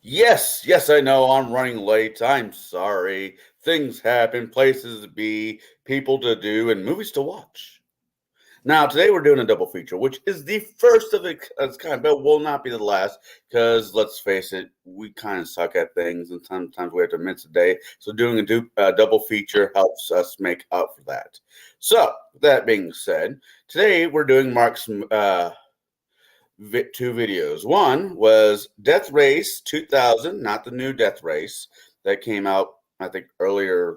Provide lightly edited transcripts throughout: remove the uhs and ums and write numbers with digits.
Yes, I know I'm running late. I'm sorry. Things happen, places to be, people to do, and movies to watch. Now, today we're doing a double feature, which is the first of its kind, but will not be the last, because let's face it, we kind of suck at things, and sometimes we have to miss a day. So doing a double feature helps us make up for that. So, that being said, today we're doing Mark's two videos. One was Death Race 2000, not the new Death Race that came out, I think, earlier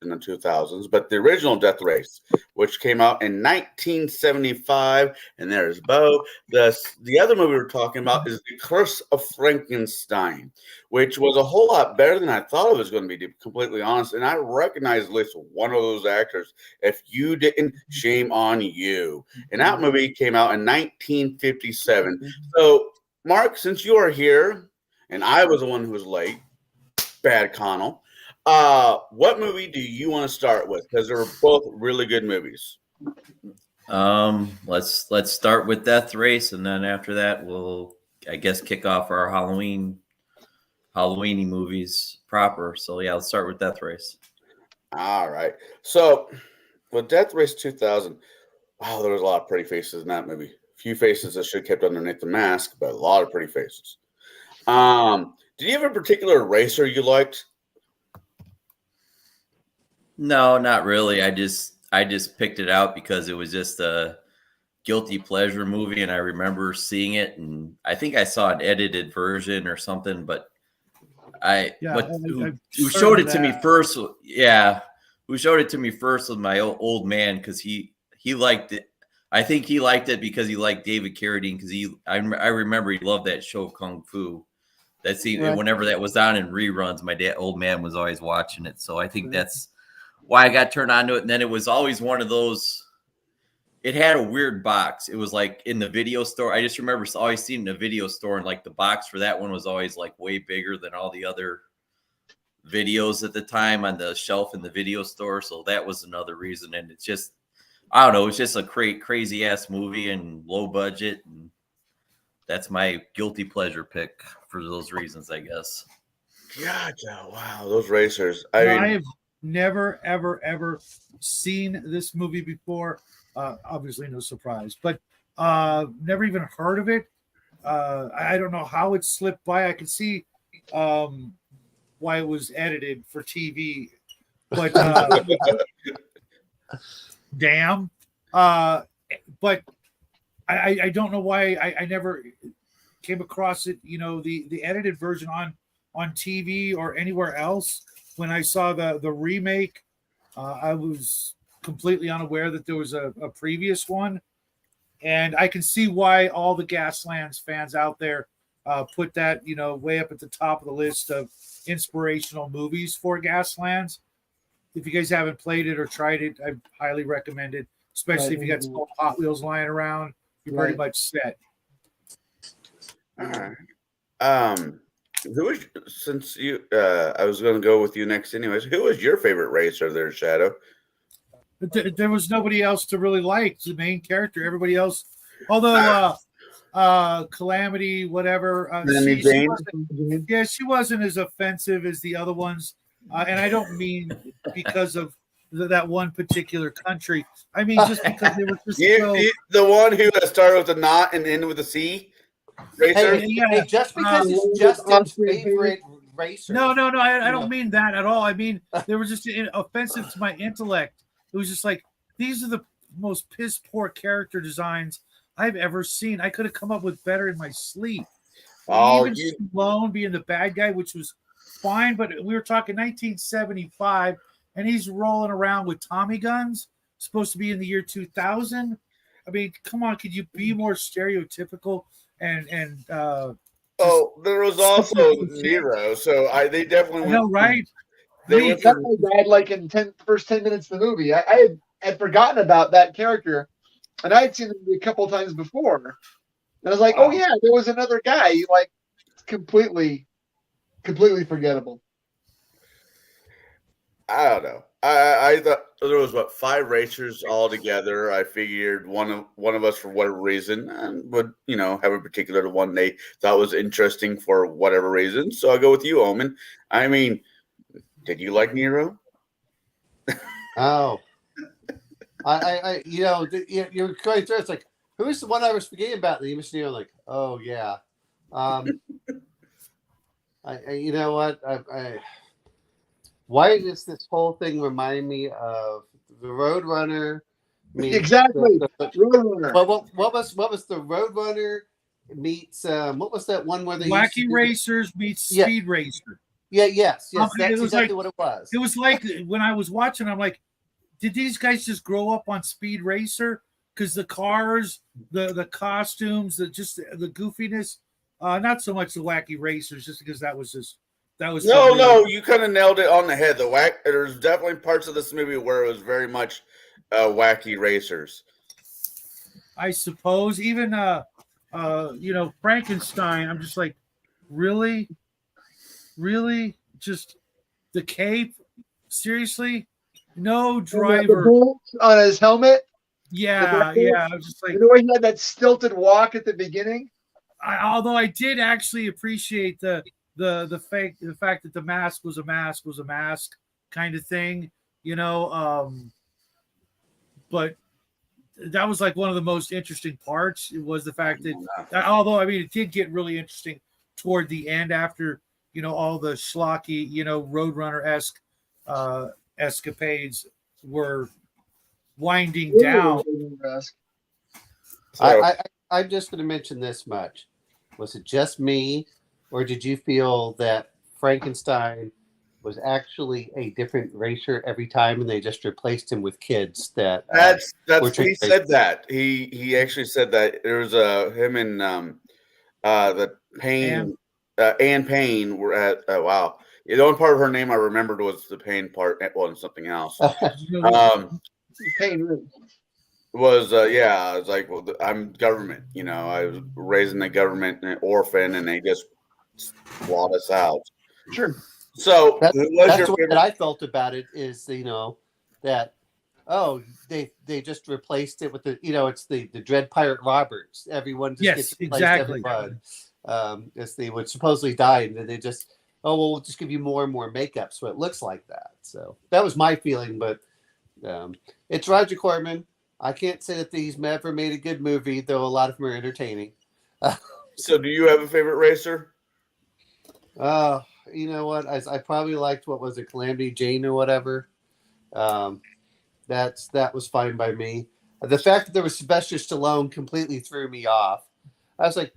in the 2000s, but the original Death Race, which came out in 1975. And there's Bo. The other movie we're talking about is The Curse of Frankenstein, which was a whole lot better than I thought it was going to be, to be completely honest. And I recognize at least one of those actors. If you didn't, shame on you. And that movie came out in 1957. So, Mark, since you are here, and I was the one who was late, bad Connell. What movie do you want to start with? Because they're both really good movies. Let's start with Death Race, and then after that, we'll kick off our Halloweeny movies proper. So yeah, let's start with Death Race. All right. So with Death Race 2000, wow, there was a lot of pretty faces in that movie. A few faces that should have kept underneath the mask, but a lot of pretty faces. Did you have a particular racer you liked? No, not really. I just picked it out because it was just a guilty pleasure movie, and I remember seeing it, and I think I saw an edited version or something. But who showed it to me first? Yeah, who showed it to me first was my old man, because he liked it. I think he liked it because he liked David Carradine, because I remember he loved that show Kung Fu. Whenever that was on in reruns, my old man was always watching it. So I think that's why I got turned on to it. And then it was always one of those, it had a weird box. It was like in the video store. I just remember always seeing the video store, and like the box for that one was always like way bigger than all the other videos at the time on the shelf in the video store. So that was another reason. And it's just, I don't know, it's just a crazy ass movie and low budget. And that's my guilty pleasure pick for those reasons, I guess. Gotcha. Wow, those racers. I have never, ever seen this movie before. Obviously, no surprise, but never even heard of it. I don't know how it slipped by. I can see why it was edited for TV, but damn. But I don't know why I never came across it. You know, the edited version on TV or anywhere else. When I saw the remake, I was completely unaware that there was a previous one. And I can see why all the Gaslands fans out there put that, way up at the top of the list of inspirational movies for Gaslands. If you guys haven't played it or tried it, I highly recommend it, especially if you got some old Hot Wheels lying around. You're pretty much set. All right. Who was, since you? I was going to go with you next, anyways. Who was your favorite racer there, Shadow? There was nobody else to really like the main character. Everybody else, although Calamity, whatever, she wasn't as offensive as the other ones. And I don't mean because of that one particular country. I mean just because they were just the one who started with a knot and ended with a C. Racer? Hey, just because it's Justin's favorite racer. No, I don't mean that at all. I mean, they were just offensive to my intellect. It was just like, these are the most piss poor character designs I've ever seen. I could have come up with better in my sleep. Even Stallone being the bad guy, which was fine, but we were talking 1975, and he's rolling around with Tommy guns, supposed to be in the year 2000. I mean, come on, could you be more stereotypical? And there was also Zero, so they definitely went. No, right? They definitely died like in first 10 minutes of the movie. I had forgotten about that character, and I had seen him a couple of times before. And I was like, oh yeah, there was another guy. Like completely forgettable. I don't know. I thought there was 5 racers all together. I figured one of us, for whatever reason, would have a particular one they thought was interesting for whatever reason. So I'll go with you, Omen. I mean, did you like Nero? Oh, you're going through. It's like, who's the one I was forgetting about? And you must know, like, oh yeah. You know what? Why does this whole thing remind me of the Roadrunner? Exactly. Roadrunner. What was the Roadrunner meets? What was that one where they Wacky Racers meets Speed Racer? Yes. That's it was exactly what it was. It was like when I was watching, I'm like, did these guys just grow up on Speed Racer? Because the cars, the costumes, the goofiness, not so much the Wacky Racers, just because that was No, you kind of nailed it on the head. There's definitely parts of this movie where it was very much Wacky Racers. I suppose even Frankenstein. I'm just like, really, just the cape. Seriously, no driver the bolts on his helmet. Yeah. I was just like, the way he had that stilted walk at the beginning. Although I did actually appreciate the fact that the mask was a mask kind of thing, but that was like one of the most interesting parts. It was the fact that although it did get really interesting toward the end after all the schlocky Roadrunner-esque escapades were winding down. I'm just going to mention this much. Was it just me, or did you feel that Frankenstein was actually a different racer every time, and they just replaced him with kids that? That's he said that. He actually said that there was him and the Payne Anne Payne were at wow. The only part of her name I remembered was the Payne part. It wasn't something else. Payne was I was like, well, I'm government. I was raised in the government, an orphan, and they just blot us out. Sure. So that's what I felt about it is that they just replaced it with it's the Dread Pirate Roberts. Everyone just gets replaced. Exactly. As they would supposedly die, and then they just we'll just give you more and more makeup so it looks like that. So that was my feeling, but it's Roger Corman. I can't say that he's ever made a good movie, though a lot of them are entertaining. So do you have a favorite racer? You know what? I probably liked, what was it, Calamity Jane or whatever. That was fine by me. The fact that there was Sylvester Stallone completely threw me off. I was like,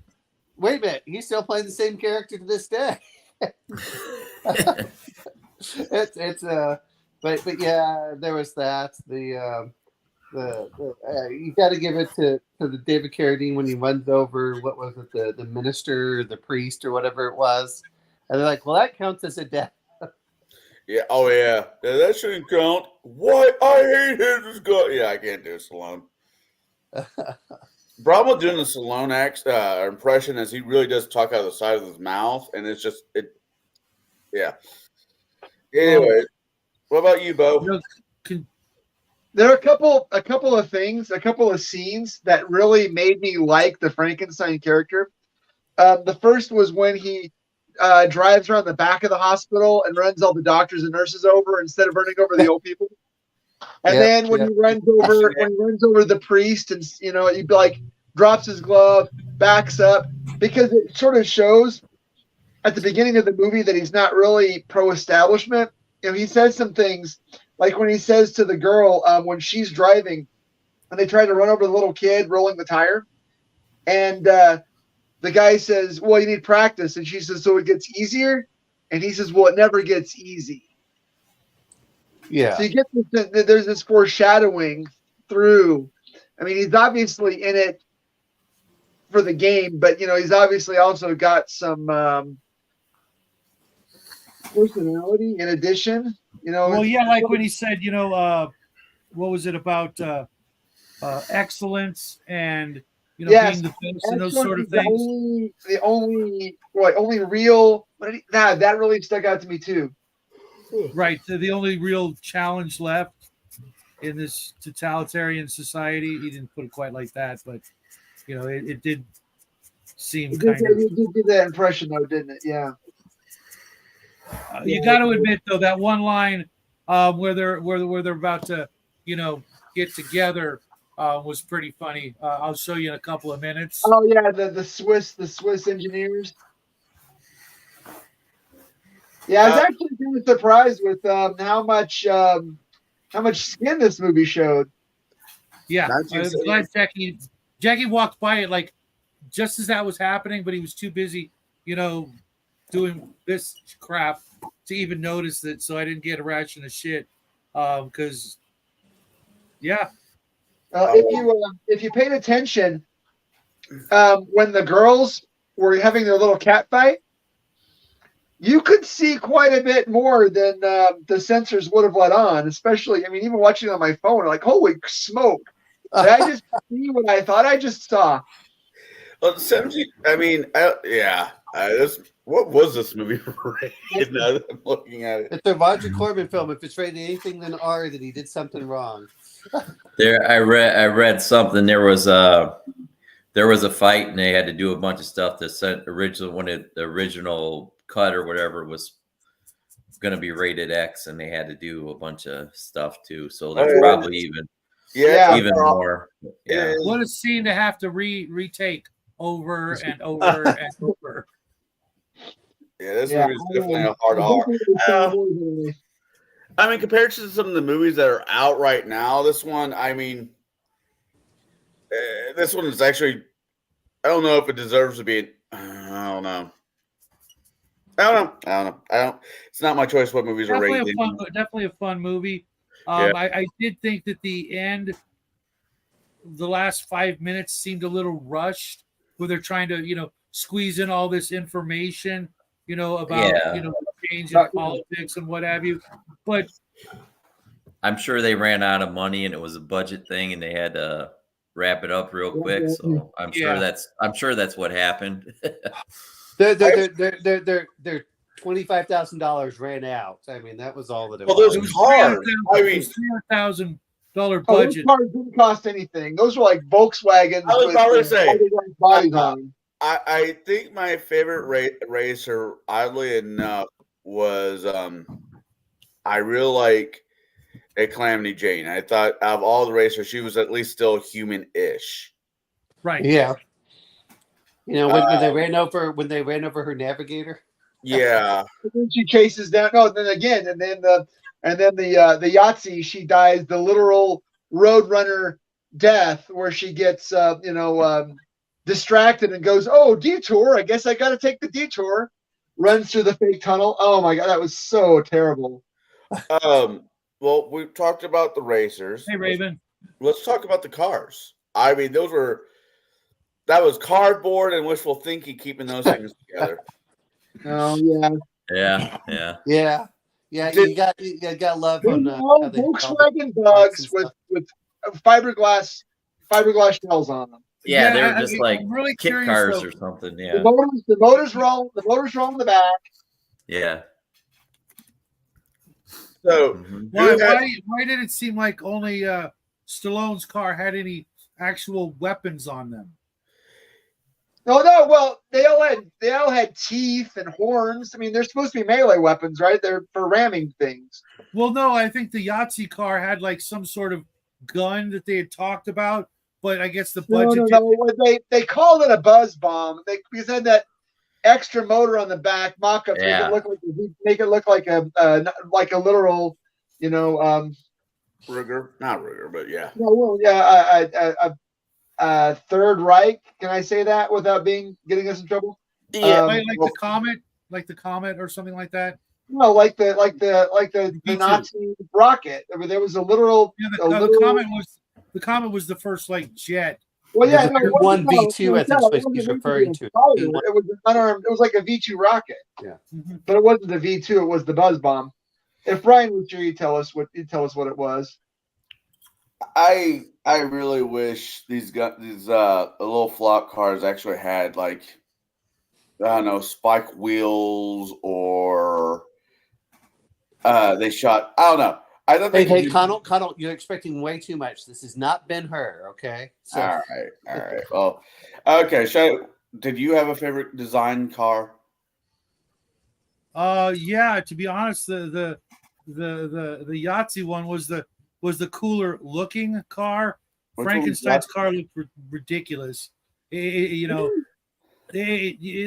wait a minute, he's still playing the same character to this day. But yeah, there was that. You got to give it to the David Carradine when he runs over, what was it, the minister, or the priest, or whatever it was, and they're like, well, that counts as a death. Yeah. Oh yeah. That shouldn't count. What? I hate his guy. Yeah, I can't do Stallone. Problem with doing the Stallone impression is he really does talk out of the side of his mouth, and it's just it. Yeah. Anyway, what about you, Bo? There are a couple of things, a couple of scenes that really made me like the Frankenstein character. The first was when he drives around the back of the hospital and runs all the doctors and nurses over instead of running over the old people. And then when he runs over the priest, and he'd be like, drops his glove, backs up, because it sort of shows at the beginning of the movie that he's not really pro-establishment. He says some things, like when he says to the girl when she's driving, and they try to run over the little kid rolling the tire, and the guy says, well, you need practice, and she says, so it gets easier, and he says, well, it never gets easy. Yeah. So you get there's this foreshadowing through. He's obviously in it for the game, but he's obviously also got some personality in addition. Well, yeah, like when he said, what was it about excellence and being the best and those sort of things. The only real that really stuck out to me too. Right. So the only real challenge left in this totalitarian society, he didn't put it quite like that, but it did seem You did, kind of. you did get that impression, though, didn't it? Yeah. You got to admit, though, that one line where they're about to, get together was pretty funny. I'll show you in a couple of minutes. Oh yeah, the Swiss engineers. Yeah, I was actually kind of surprised with how much skin this movie showed. Yeah, I'm glad Jackie walked by it like just as that was happening, but he was too busy, doing this crap to even notice it. So I didn't get a ration of shit. Because, yeah. If you paid attention, when the girls were having their little cat fight, you could see quite a bit more than the censors would have let on. Especially, I mean, even watching it on my phone, like, holy smoke! Did I just see what I thought I just saw? Well, 17. I mean, yeah. What was this movie rated? Now that I'm looking at it, It's a Roger Corman film. If it's rated anything than R, then he did something wrong. I read something. There was a fight, and they had to do a bunch of stuff. The original cut or whatever was going to be rated X, and they had to do a bunch of stuff too. So there's probably even more. Yeah. What a scene to have to retake over and over and over. Yeah, this movie is definitely a hard R. I mean, compared to some of the movies that are out right now, this one is actually, I don't know if it deserves to be. I don't know. It's not my choice what movies are rated. Definitely a fun movie. I did think that the end, the last 5 minutes seemed a little rushed, where they're trying to, squeeze in all this information, about, change in politics and what have you. But I'm sure they ran out of money and it was a budget thing and they had to wrap it up real quick. So I'm sure that's what happened. Their $25,000 ran out. I mean, that was all that it was. Well, those cars. I mean, $300,000 budget. Those cars didn't cost anything. Those were like Volkswagens. I was about to say. Bodies on them. I think my favorite racer, oddly enough, was I really like a Calamity Jane. I thought out of all the racers, she was at least still human-ish. Right. Yeah. When they ran over her navigator. Yeah. And then she chases down. No, then again, and then the Yahtzee, she dies the literal Roadrunner death, where she gets distracted and goes, "Oh, detour! I guess I got to take the detour." Runs through the fake tunnel. Oh my god, that was so terrible. Well, we've talked about the racers. Hey, Raven. Let's talk about the cars. I mean, that was cardboard and wishful thinking keeping those things together. Oh yeah. Yeah. You got love on Volkswagen bugs with fiberglass shells on them. Yeah, they were just I'm really kit curious, cars though. or something. Yeah. The motors roll in the back. Yeah. So why did it seem like only Stallone's car had any actual weapons on them? No. Well, they all had teeth and horns. I mean, they're supposed to be melee weapons, right? They're for ramming things. Well, no, I think the Yahtzee car had like some sort of gun that they had talked about, but I guess the budget. No. They called it a buzz bomb. Because they had that extra motor on the back mock-up, make it look like a literal, Ruger, not Ruger, but yeah. No, well, yeah, Third Reich. Can I say that without getting us in trouble? Yeah, like the comet or something like that. No, like the Nazi rocket. I mean, there was a literal. Yeah, the comet was the first jet. Well, yeah, one V2. I think he's referring to. It was an unarmed. It was like a V2 rocket. Yeah, but it wasn't the V2. It was the buzz bomb. If Brian was here, he'd tell us what it was. I really wish these little flock cars actually had I don't know, spike wheels or They shot. I don't know. I don't think. Hey, Connell, you're expecting way too much. This has not been her, okay? So, All right. Well, okay. Did you have a favorite design car? Yeah. To be honest, the Yahtzee one was the cooler looking car. Which one was Frankenstein's that? car looked ridiculous. It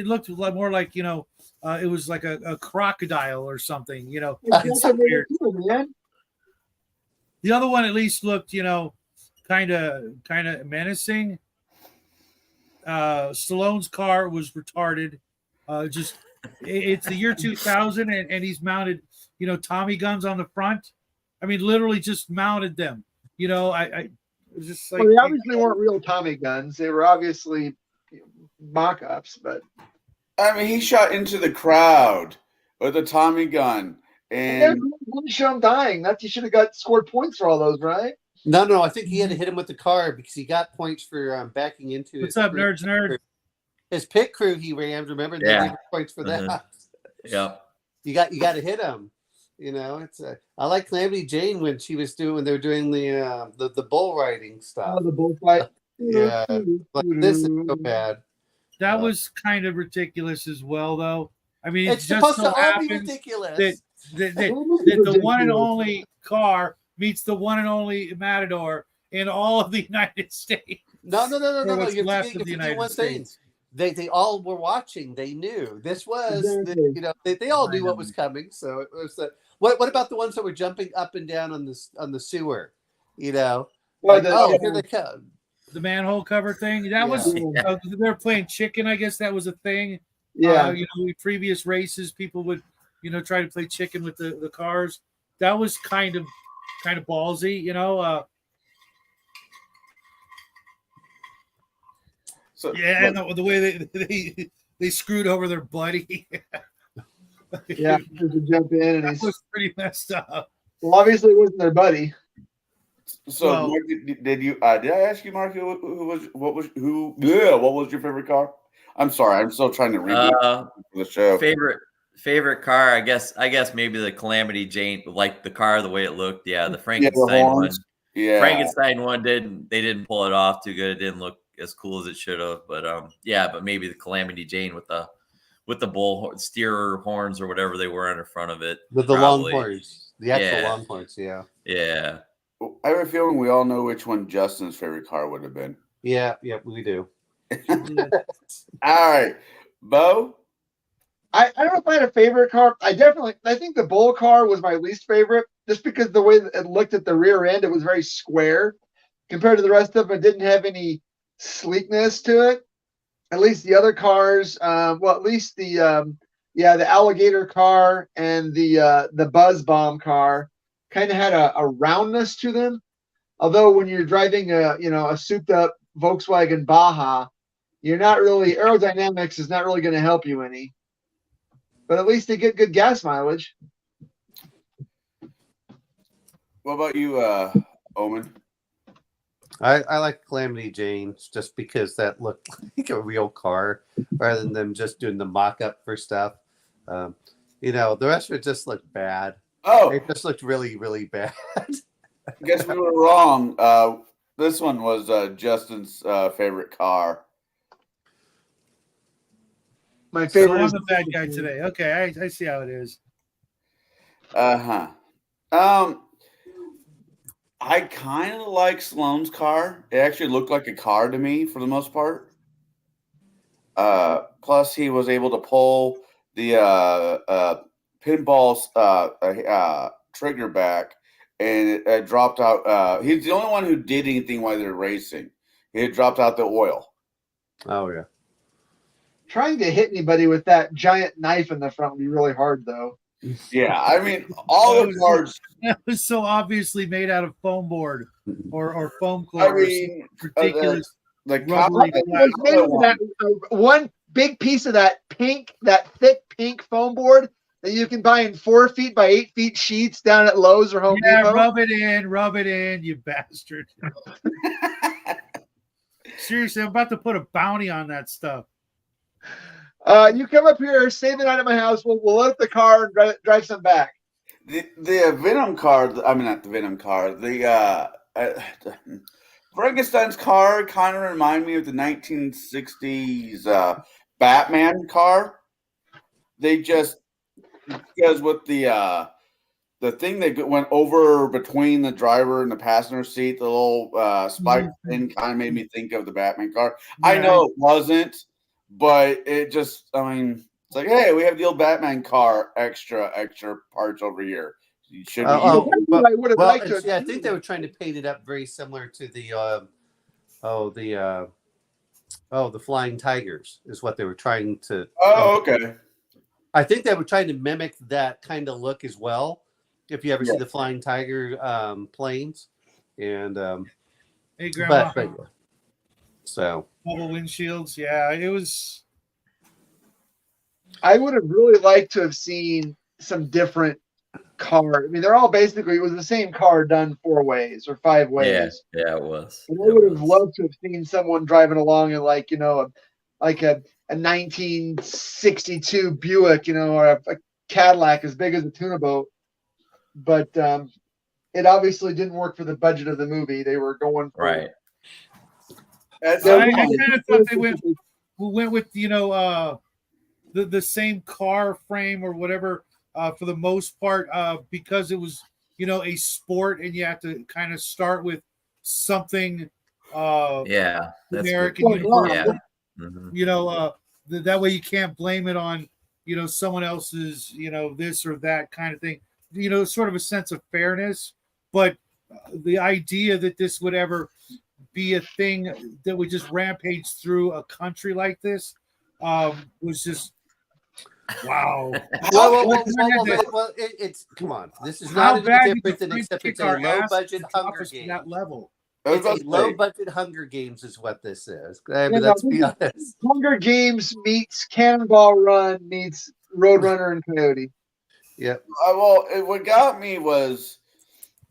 looked a lot more like it was like a crocodile or something. It's That's weird. amazing, man. The other one at least looked kind of menacing. Stallone's car was retarded. It's the year 2000 and he's mounted Tommy guns on the front. I mean, literally just mounted them. I was just like, Well, they obviously weren't real Tommy guns. They were obviously mock-ups, but I mean, he shot into the crowd with a Tommy gun, yeah, and didn't show him dying. That you should have scored points for all those, right? no. I think he had to hit him with the car because he got points for backing into what's his up, crew. nerds? His pit crew he rammed. Remember, they Yeah. gave him points for that. Yep. You got to hit him. It's I like Calamity Jane when they were doing the bull riding stuff. Oh, the bullfight. Yeah, like this is so bad. That was kind of ridiculous as well, though. I mean, It's just supposed so to all be happens ridiculous. that the one and only car meets the one and only Matador in all of the United States. No. what's You're left forgetting of the one United thing. States. They all were watching. They knew this was Exactly. they all knew what was coming. So it was what about the ones that were jumping up and down on the sewer? Well, Like, here they come. The manhole cover thing. That was they're playing chicken. I guess that was a thing. yeah. In previous races, people would try to play chicken with the cars. That was kind of ballsy. so Yeah, look, and the way they screwed over their buddy. Yeah, to jump in and That was pretty messed up. well, obviously it wasn't their buddy. so Well- Mark, did you? Did I ask you, Mark, what was your favorite car? I'm sorry, I'm still trying to read the show. Favorite car, I guess maybe the Calamity Jane, like the car, the way it looked. Yeah, the Yeah, Frankenstein one. horns. Yeah, Frankenstein one they didn't pull it off too good. It didn't look as cool as it should have. But but maybe the Calamity Jane with the bull steer horns or whatever they were on the front of it. The long horns, the actual long horns. Yeah. I have a feeling we all know which one Justin's favorite car would have been. Yeah, we do. All right, Bo. I don't know if I had a favorite car. I think the bull car was my least favorite, just because the way that it looked at the rear end, it was very square compared to the rest of them. It didn't have any sleekness to it. At least the other cars, at least the alligator car and the buzz bomb car kind of had a roundness to them. Although when you're driving a souped up Volkswagen Baja, you're not really, aerodynamics is not really going to help you any. But at least they get good gas mileage. What about you, Omen? I like Calamity Jane just because that looked like a real car rather than them just doing the mock-up for stuff. The rest of it just looked bad. Oh, It just looked really, really bad. I guess we were wrong. This one was Justin's favorite car. My So favorite I'm is the bad guy today. Okay, I see how it is. I kind of like Sloane's car. It actually looked like a car to me for the most part. Plus, he was able to pull the pinball trigger back, and it dropped out. He's the only one who did anything while they're racing. He had dropped out the oil. Oh yeah. trying to hit anybody with that giant knife in the front would be really hard, though. Yeah, I mean, all the cars. That was so obviously made out of foam board or foam core. I mean, ridiculous. the rubbery copper. glass. It was made with one big piece of that thick pink foam board that you can buy in 4 feet by 8 feet sheets down at Lowe's or Home Depot. Rub it in, you bastard. Seriously, I'm about to put a bounty on that stuff. You come up here, stay the night at my house. We'll load up the car and drive some back. the Venom car. I mean, not the Venom car. Frankenstein's car kind of remind me of the 1960s Batman car. They just because with the thing that went over between the driver and the passenger seat, the little spike thing kind of made me think of the Batman car. I know it wasn't, but it just, I mean, it's like, hey, we have the old Batman car, extra parts over here. You should be. I would have liked to. Yeah, I think they were trying to paint it up very similar to the the Flying Tigers is what they were trying to. Oh, okay. I think they were trying to mimic that kind of look as well. If you ever see the Flying Tiger planes, and hey, Grandma. So Bubble windshields, yeah, it was. I would have really liked to have seen some different car. I mean, they're all basically, it was the same car done 4 ways or 5 ways. Yeah, it was. And I would have loved to have seen someone driving along in like, a 1962 Buick, or a Cadillac as big as a tuna boat. But it obviously didn't work for the budget of the movie. They were going for right. I kind of thought they went with the same car frame or whatever for the most part because it was a sport and you have to kind of start with something that's American good. That way you can't blame it on someone else's this or that kind of thing, sort of a sense of fairness. But the idea that this would ever be a thing that would just rampage through a country like this was just wow. Well, it's come on. This is not any different than except it's a low budget Hunger Games. That level. It's a low budget Hunger Games is what this is. I mean, let's be honest. Hunger Games meets Cannonball Run meets Roadrunner and Coyote. Yeah. What got me was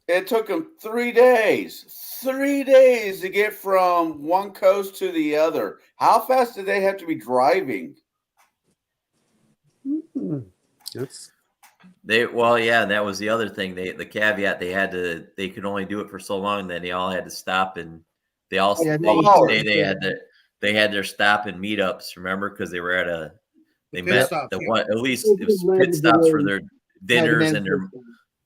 it took them 3 days. 3 days to get from one coast to the other. How fast did they have to be driving? That was the other thing. The caveat they could only do it for so long. Then they all had to stop and they had their stop and meetups. Remember, because they were at at least it was pit stops for their dinners and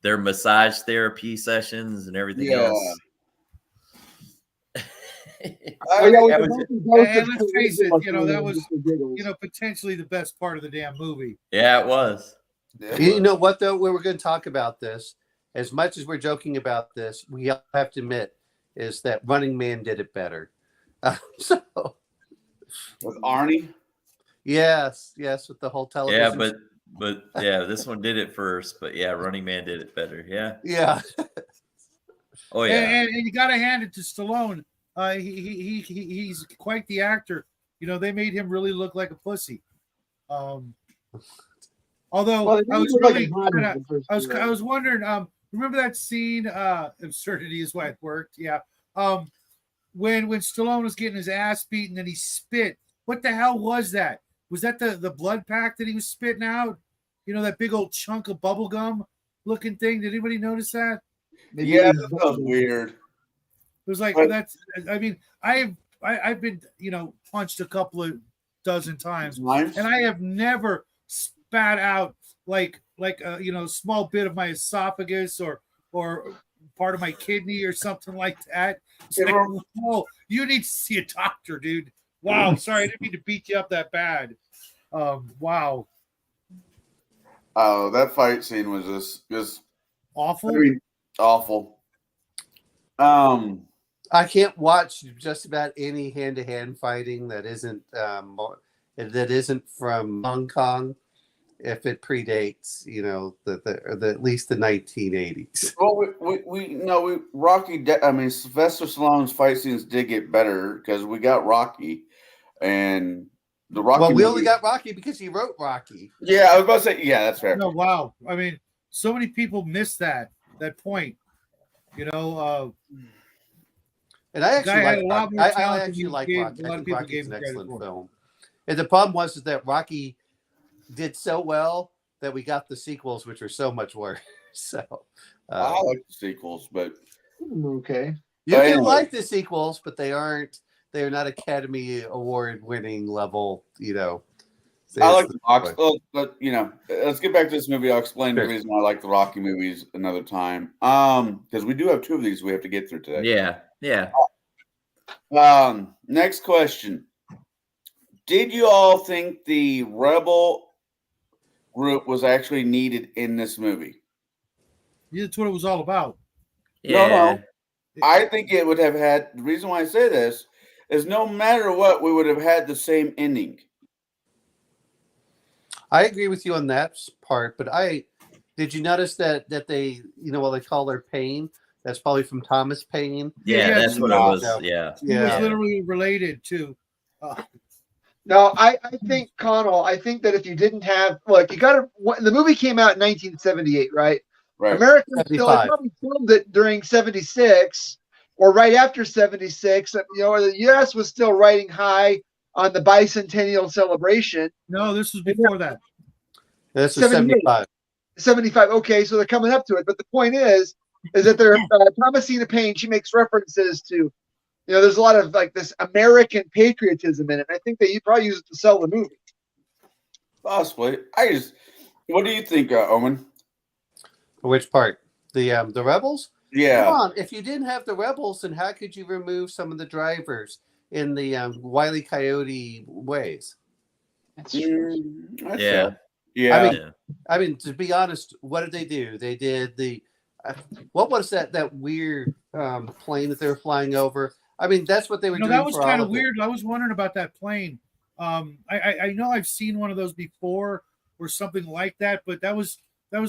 their massage therapy sessions and everything else. Let's face it, that was potentially the best part of the damn movie. Yeah, it was. You know what though? We were going to talk about this. As much as we're joking about this, we have to admit is that Running Man did it better. With Arnie. Yes, with the whole television. Yeah, but this one did it first. But yeah, Running Man did it better. Yeah. Yeah. Oh yeah. And you got to hand it to Stallone. He's quite the actor. They made him really look like a pussy. Although I was wondering. Remember that scene? Absurdity is why it worked. Yeah. When Stallone was getting his ass beaten and he spit. What the hell was that? Was that the blood pack that he was spitting out? That big old chunk of bubble gum looking thing. Did anybody notice that? Yeah, that was weird. It was like that's. I mean, I've been punched a couple of dozen times, and I have never spat out like a small bit of my esophagus or part of my kidney or something like that. It's like, whoa, you need to see a doctor, dude. Wow, sorry, I didn't mean to beat you up that bad. Wow. Oh, that fight scene was just awful. I mean, awful. I can't watch just about any hand-to-hand fighting that isn't from Hong Kong if it predates, the at least the 1980s. Well, Rocky. I mean, Sylvester Stallone's fight scenes did get better because we got Rocky, and the Rocky. Well, we only got Rocky because he wrote Rocky. Yeah, I was about to say. Yeah, that's fair. No, wow. I mean, so many people miss that point. And I actually like Rocky. I think Rocky's an excellent film. And the problem was that Rocky did so well that we got the sequels, which are so much worse. So I like the sequels, but Okay. you Oh, can anyway. like the sequels, but they are not Academy Award winning level. I like the box. But let's get back to this movie. I'll explain the Sure. reason I like the Rocky movies another time. Because we do have 2 of these we have to get through today. Yeah. Next question. Did you all think the Rebel group was actually needed in this movie? Yeah, that's what it was all about. Yeah. No. I think it would have had, the reason why I say this is no matter what, we would have had the same ending. I agree with you on that part, but did you notice that they what they call their Paine? That's probably from Thomas Paine. Yeah, that's what it was. So, Yeah. He was Yeah. literally related to. No, I think Connell. I think that if you didn't have, look, you got to. The movie came out in 1978, right? Right. America still 75. probably filmed it during 76 or right after 76. The U.S. was still riding high on the bicentennial celebration. No, this was before that. This was 75. 75. Okay, so they're coming up to it. But the point is that they're Thomasina Payne. She makes references to, there's a lot of like this American patriotism in it. I think that you probably use it to sell the movie. Possibly. What do you think, Owen? Which part? The Rebels? Yeah. Come on, if you didn't have the Rebels, then how could you remove some of the drivers in the Wile E. Coyote ways? That's true. That's Yeah. fair. Yeah. I mean, to be honest, what did they do? They did what was that weird plane that they were flying over? I mean, that's what they were doing. That was for kind all of it. weird. I was wondering about that plane. I know I've seen one of those before or something like that, but that was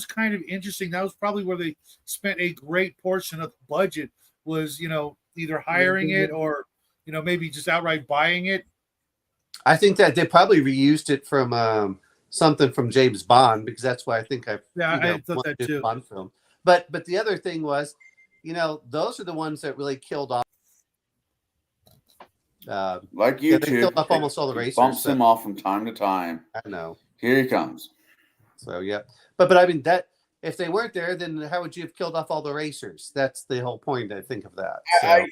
kind of interesting. That was probably where they spent a great portion of the budget was, either hiring it or, maybe just outright buying it. I think that they probably reused it from something from James Bond, because that's why I think I thought that too. Bond film. But the other thing was, those are the ones that really killed off. Like you they killed off almost all the racers. Bumps him off from time to time. I know. Here he comes. So yeah, but I mean that if they weren't there, then how would you have killed off all the racers? That's the whole point, I think, of that. So.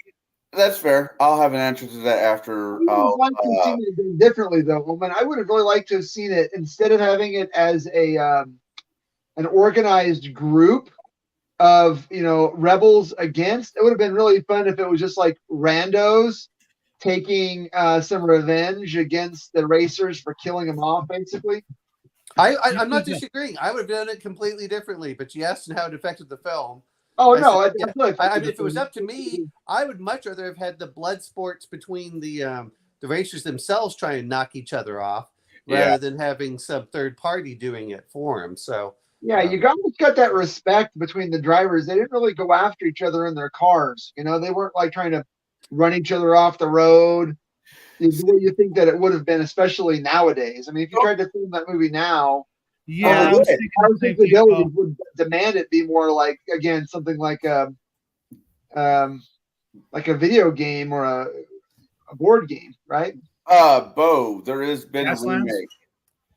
That's fair. I'll have an answer to that after. I would have liked to have seen it differently, though. I would have really liked to have seen it instead of having it as an organized group of rebels against. It would have been really fun if it was just like randos taking some revenge against the racers for killing them off, basically. I'm not disagreeing. I would have done it completely differently, but you asked how it affected the film. Oh, if it was up to me, I would much rather have had the blood sports between the racers themselves try and knock each other off rather than having some third party doing it for them. So yeah, you got that respect between the drivers. They didn't really go after each other in their cars. They weren't like trying to run each other off the road. The way you think that it would have been, especially nowadays. I mean, if you tried to film that movie now, yeah, I was thinking the fidelity would demand it be more like, again, something like a video game or a board game, right? Bo, there has been a Gaslands? remake,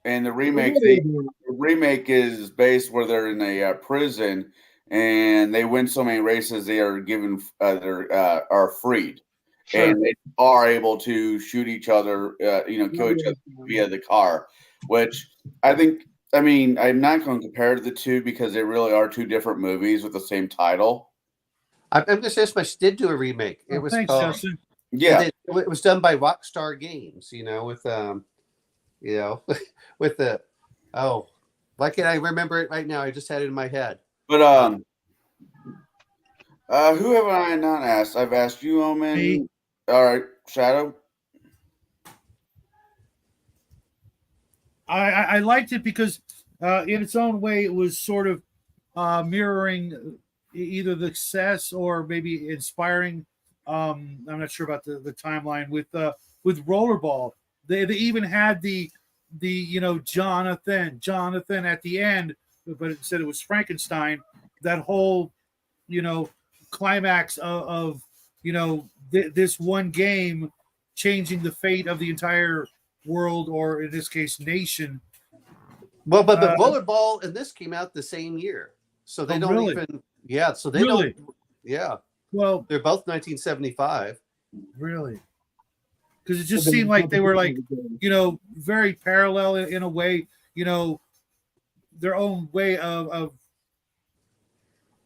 and the remake is based where they're in a prison and they win so many races they are given are freed. Sure. And they are able to shoot each other, kill each other via the car, which I mean, I'm not going to compare the two because they really are 2 different movies with the same title. I'm going to say this did do a remake. It was thanks, called, Justin. Yeah. it was done by Rockstar Games, with with the why can't I remember it right now? I just had it in my head. But who have I not asked? I've asked you, Omen. Me. All right, Shadow. I liked it because in its own way it was sort of mirroring either the success or maybe inspiring. I'm not sure about the timeline with Rollerball. They even had the Jonathan at the end, but instead it was Frankenstein. That whole climax of this one game changing the fate of the entire world, or in this case nation. Well, but the Rollerball and this came out the same year. So they Oh, don't really? even. Yeah. So they Really? don't. Yeah. Well, They're both 1975. really, because it just seemed like they were like, very parallel in a way, their own way of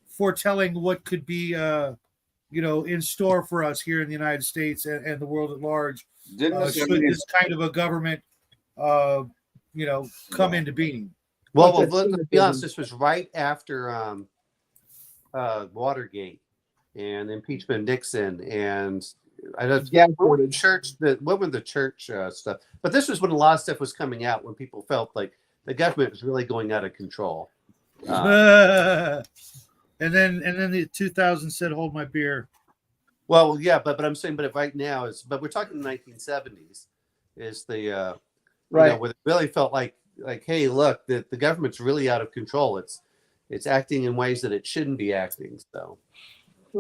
foretelling what could be, in store for us here in the United States and the world at large. Didn't this Should this kind of a government, come into being? Well, What's that let's be cynicism? honest. This was right after Watergate and impeachment of Nixon, and I know Gas what were the shortage. what were the church stuff? But this was when a lot of stuff was coming out, when people felt like the government was really going out of control. And then the 2000 said, "Hold my beer." Well, yeah, but I'm saying, but right now is, but we're talking the 1970s, is the Right. where it really felt like hey, look, the government's really out of control. It's acting in ways that it shouldn't be acting. So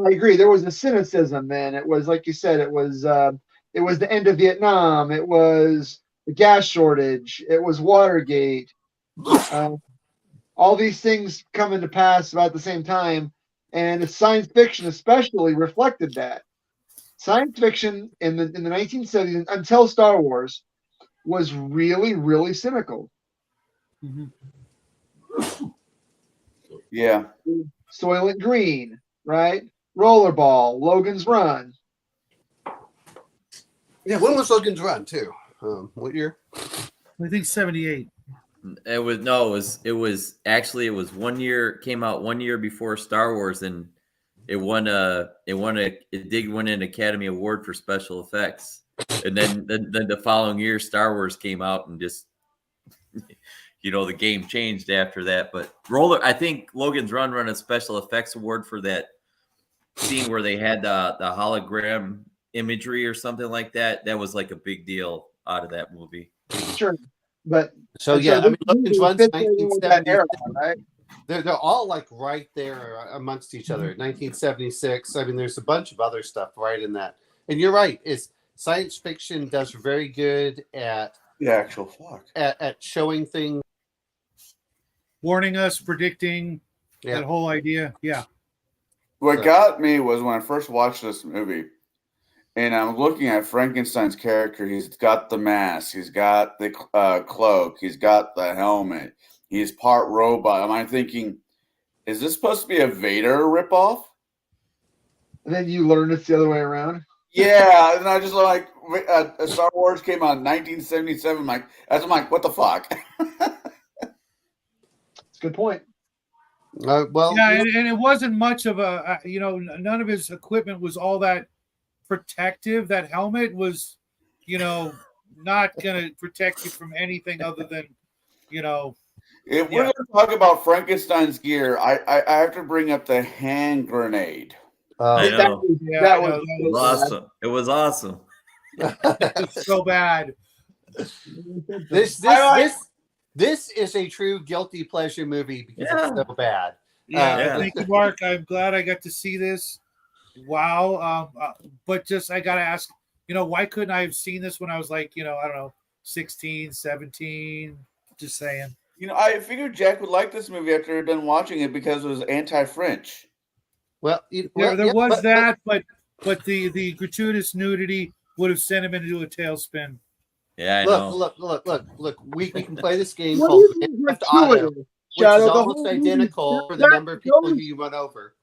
I agree. There was a cynicism, man. It was like you said. It was the end of Vietnam. It was the gas shortage. It was Watergate. All these things coming to pass about the same time, and science fiction especially reflected that. Science fiction in the 1970s until Star Wars was really, really cynical. Yeah. Soylent Green, right? Rollerball, Logan's Run. yeah, when was Logan's Run too? What year? I think 78. It was 1 year, came out 1 year before Star Wars, and it did win an Academy Award for special effects. And then the following year Star Wars came out, and just the game changed after that. But I think Logan's Run a special effects award for that scene where they had the hologram imagery or something like that. That was like a big deal out of that movie. Sure. But So yeah, I mean, Logan's Run's fits in with that 1970. era, right? They're all like right there amongst each other. 1976. I mean, there's a bunch of other stuff right in that. And you're right. Is science fiction does very good at The actual fuck. at showing things. Warning us, predicting that whole idea. Yeah. What got me was when I first watched this movie, and I'm looking at Frankenstein's character. He's got the mask, he's got the cloak, he's got the helmet, he's part robot. Am I thinking, is this supposed to be a Vader ripoff? And then you learn it's the other way around. Yeah, and I just like Star Wars came out in 1977. I'm like, what the fuck? It's a good point. Well, Yeah, and it wasn't much of a, none of his equipment was all that protective. That helmet was, not going to protect you from anything other than, If we're going to talk about Frankenstein's gear, I have to bring up the hand grenade. I know. That was Awesome. It was awesome. so bad. This is a true guilty pleasure movie because it's so bad. Yeah, thank you, Mark. I'm glad I got to see this. Wow. But just I gotta ask, why couldn't I have seen this when I was like, I don't know, 16, 17? Just saying. I figured Jack would like this movie after he'd done watching it because it was anti-French. Well, there was that, but the gratuitous nudity would have sent him into a tailspin. Yeah, I know. Look. We can play this game What called is it Grand Theft gratuitous? Auto, which Shadow, is the almost whole identical for the movie. number of people who you run over.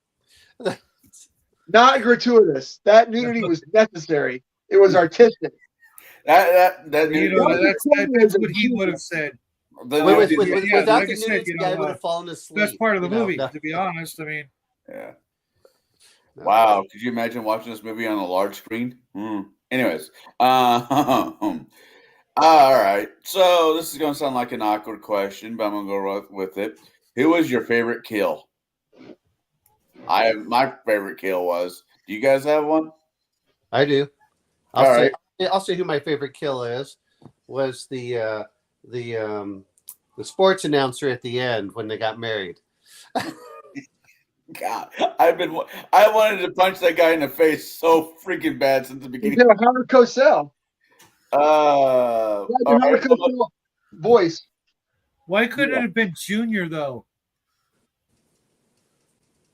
Not gratuitous. That nudity was necessary. It was artistic. That's what he would have said. Without like the I nudity, said, the guy would have fallen asleep. That's part of the movie, to be honest. I mean, yeah. Wow, could you imagine watching this movie on a large screen? Anyways, all right. So this is going to sound like an awkward question, but I'm going to go with it. Who was your favorite kill? My favorite kill was. Do you guys have one? I do. I'll say who my favorite kill is. Was the sports announcer at the end when they got married. God, I wanted to punch that guy in the face so freaking bad since the beginning. Howard Cosell. Howard Cosell voice. Why couldn't it have been Junior though?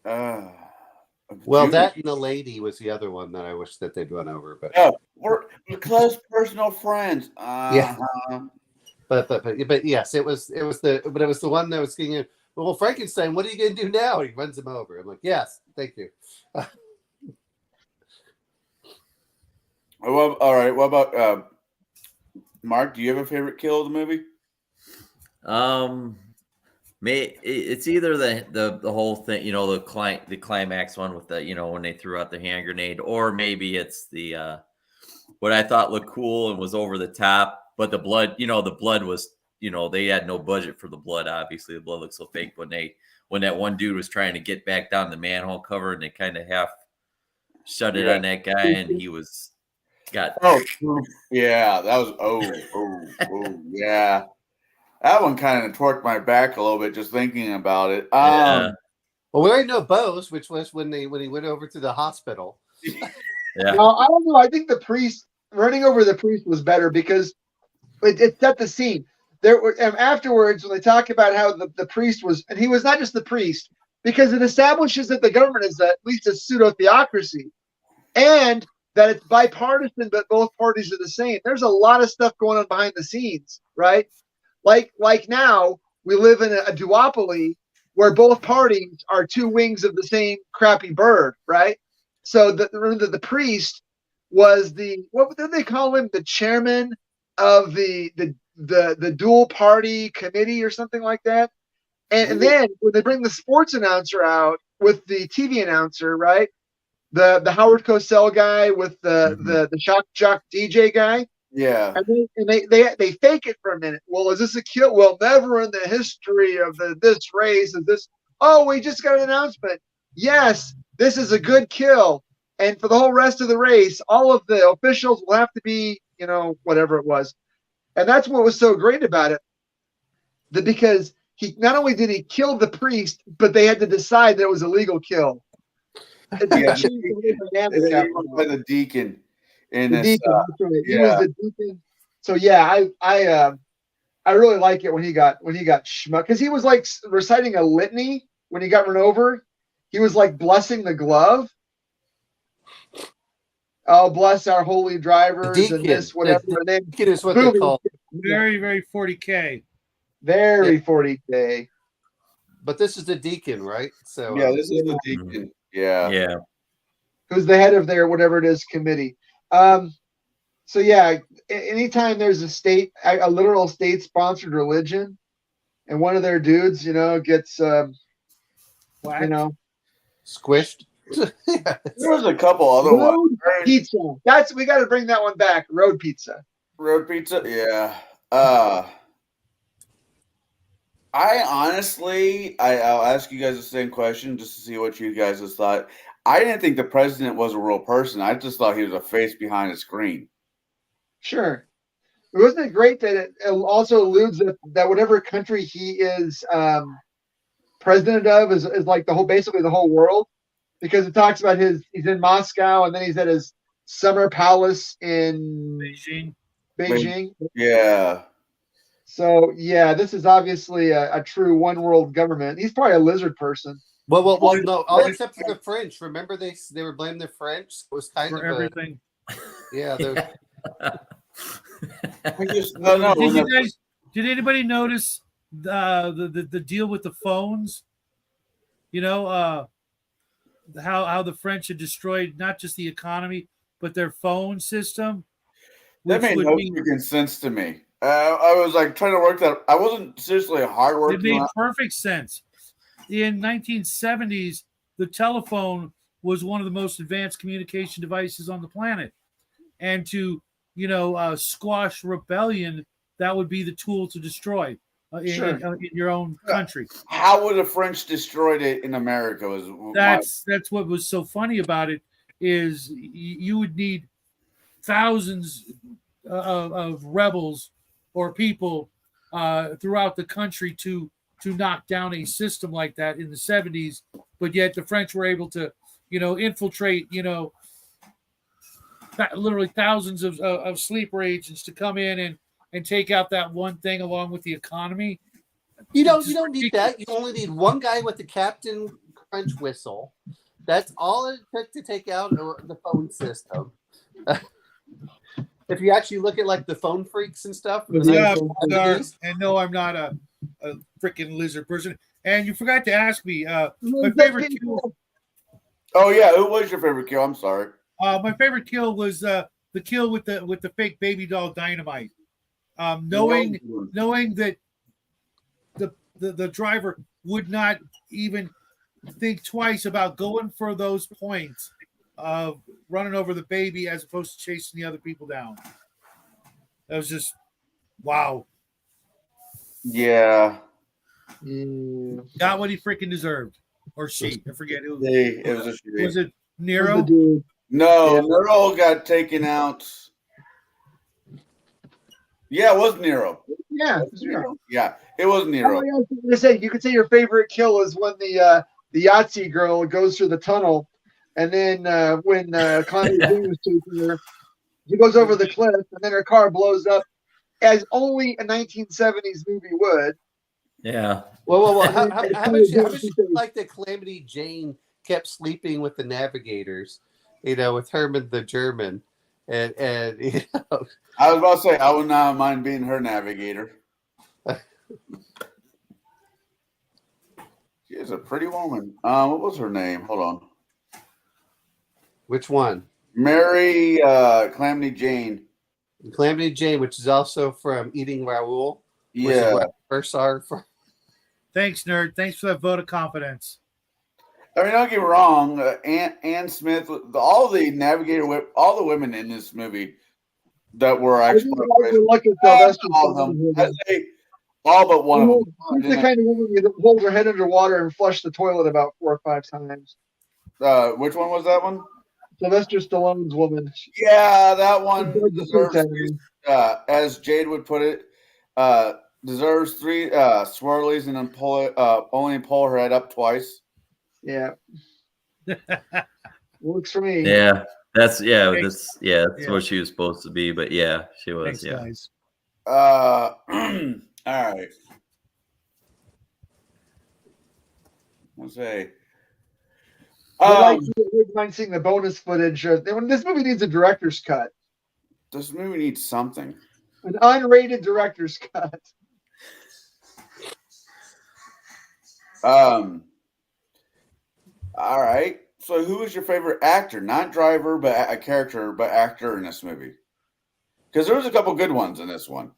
Well, Judy. that and the lady was the other one that I wish that they'd run over. But Oh, we're close personal friends. Yeah. but yes, it was the one that was getting. Well, Frankenstein, what are you going to do now? He runs him over. I'm like, yes, thank you. Well, all right. What about Mark? Do you have a favorite kill of the movie? It's either the whole thing, the climax one with the, when they threw out the hand grenade, or maybe it's the what I thought looked cool and was over the top, but the blood, the blood was, they had no budget for the blood. Obviously, the blood looked so fake when that one dude was trying to get back down the manhole cover, and they kind of half shut it on that guy, and he got. Oh, yeah, that was oh, yeah. That one kind of torqued my back a little bit just thinking about it. Yeah. Well, we already know Bose, which was when he went over to the hospital. Yeah. Well, I don't know. I think the priest running over the priest was better because it set the scene. And afterwards, when they talk about how the priest was, and he was not just the priest, because it establishes that the government is at least a pseudo theocracy, and that it's bipartisan, but both parties are the same. There's a lot of stuff going on behind the scenes, right? Like now we live in a duopoly where both parties are two wings of the same crappy bird, right? So the priest was what did they call him? The chairman of the dual party committee or something like that. And then when they bring the sports announcer out with the TV announcer, right? The Howard Cosell guy with the shock jock DJ guy. Yeah. And they fake it for a minute. Well, is this a kill? Well, never in the history of this race is this. Oh, we just got an announcement. Yes, this is a good kill. And for the whole rest of the race, all of the officials will have to be, whatever it was. And that's what was so great about it. Because he not only did he kill the priest, but they had to decide that it was a legal kill. Yeah, the deacon. He was the deacon. So yeah, I really like it when he got schmuck, because he was like reciting a litany when he got run over. He was like blessing the glove. Oh, bless our holy drivers and this whatever. And then deacon is what they call. Very, very 40K. Very 40K. But this is the deacon, right? So yeah, this is the deacon. Yeah. Yeah. Who's the head of their whatever it is committee. So yeah, anytime there's a literal state-sponsored religion, and one of their dudes, gets, squished. There was a couple other ones. Pizza. We got to bring that one back. Road pizza. Road pizza. Yeah. I honestly, I'll ask you guys the same question just to see what you guys have thought. I didn't think the president was a real person. I just thought he was a face behind a screen. Sure. Wasn't it great that it also alludes that whatever country he is president of is like basically the whole world, because it talks about he's in Moscow and then he's at his summer palace in Beijing. Yeah. So yeah, this is obviously a true one world government. He's probably a lizard person. Well, no, all except for the French. Remember they were blaming the French. It was kind for of everything. Yeah. Did anybody notice the deal with the phones? How the French had destroyed not just the economy but their phone system. That made no freaking sense to me. I was like trying to work that. I wasn't seriously hard working. It made perfect sense. In 1970s, the telephone was one of the most advanced communication devices on the planet, and to squash rebellion, that would be the tool to destroy in your own country. How would the French destroyed it in America? That's what was so funny about it is you would need thousands of rebels or people throughout the country to knock down a system like that in the 70s, but yet the French were able to infiltrate literally thousands of sleeper agents to come in and take out that one thing along with the economy. You don't need that. You only need one guy with the captain French whistle. That's all it took to take out the phone system. If you actually look at like the phone freaks and stuff, from the Yeah, 1970s, and no, I'm not a freaking lizard person. And you forgot to ask me my That's favorite King kill. Kong. Oh yeah, who was your favorite kill? I'm sorry. My favorite kill was the kill with the fake baby doll dynamite. Knowing that the driver would not even think twice about going for those points of running over the baby as opposed to chasing the other people down. That was just wow. Yeah. Got what he freaking deserved. Or she. I forget who. It was a shitty. Was it Was Nero? the dude. No, Yeah. Nero got taken out. Yeah, it was Nero. Yeah. Yeah, it was Oh, Nero. yeah, I was gonna say, you could say your favorite kill is when the Yahtzee girl goes through the tunnel, and then when Connie King was chasing her, she goes over the cliff, and then her car blows up, as only a 1970s movie would. Yeah. Well, And then how much you like that Calamity Jane kept sleeping with the navigators, with Herman the German, and I was about to say I would not mind being her navigator. She is a pretty woman. What was her name? Hold on. which one? Mary Calamity Jane. Calamity Jane, which is also from Eating Raoul. Which is Yeah. where I first saw her from. Thanks, nerd. Thanks for that vote of confidence. I mean, don't get me wrong. Ann Smith, all the navigator, all the women in this movie that were I actually think look at Sylvester all of them. Stallone. I'd say all but one of them. She's the kind of woman that holds her head underwater and flush the toilet about 4 or 5 times. Which one was that one? Sylvester Stallone's woman. Yeah, that one She deserves, as Jade would put it, deserves 3 swirlies and then only pull her head up twice. Yeah. Works for me. Yeah. That's Thanks. that's what she was supposed to be, but yeah, she was. Thanks, yeah. guys. All right. Let's say. I wouldn't mind seeing the bonus footage. This movie needs a director's cut, This movie needs something. an unrated director's cut. All right. So, who is your favorite actor? Not driver, but a character, but actor in this movie? Because there was a couple good ones in this one.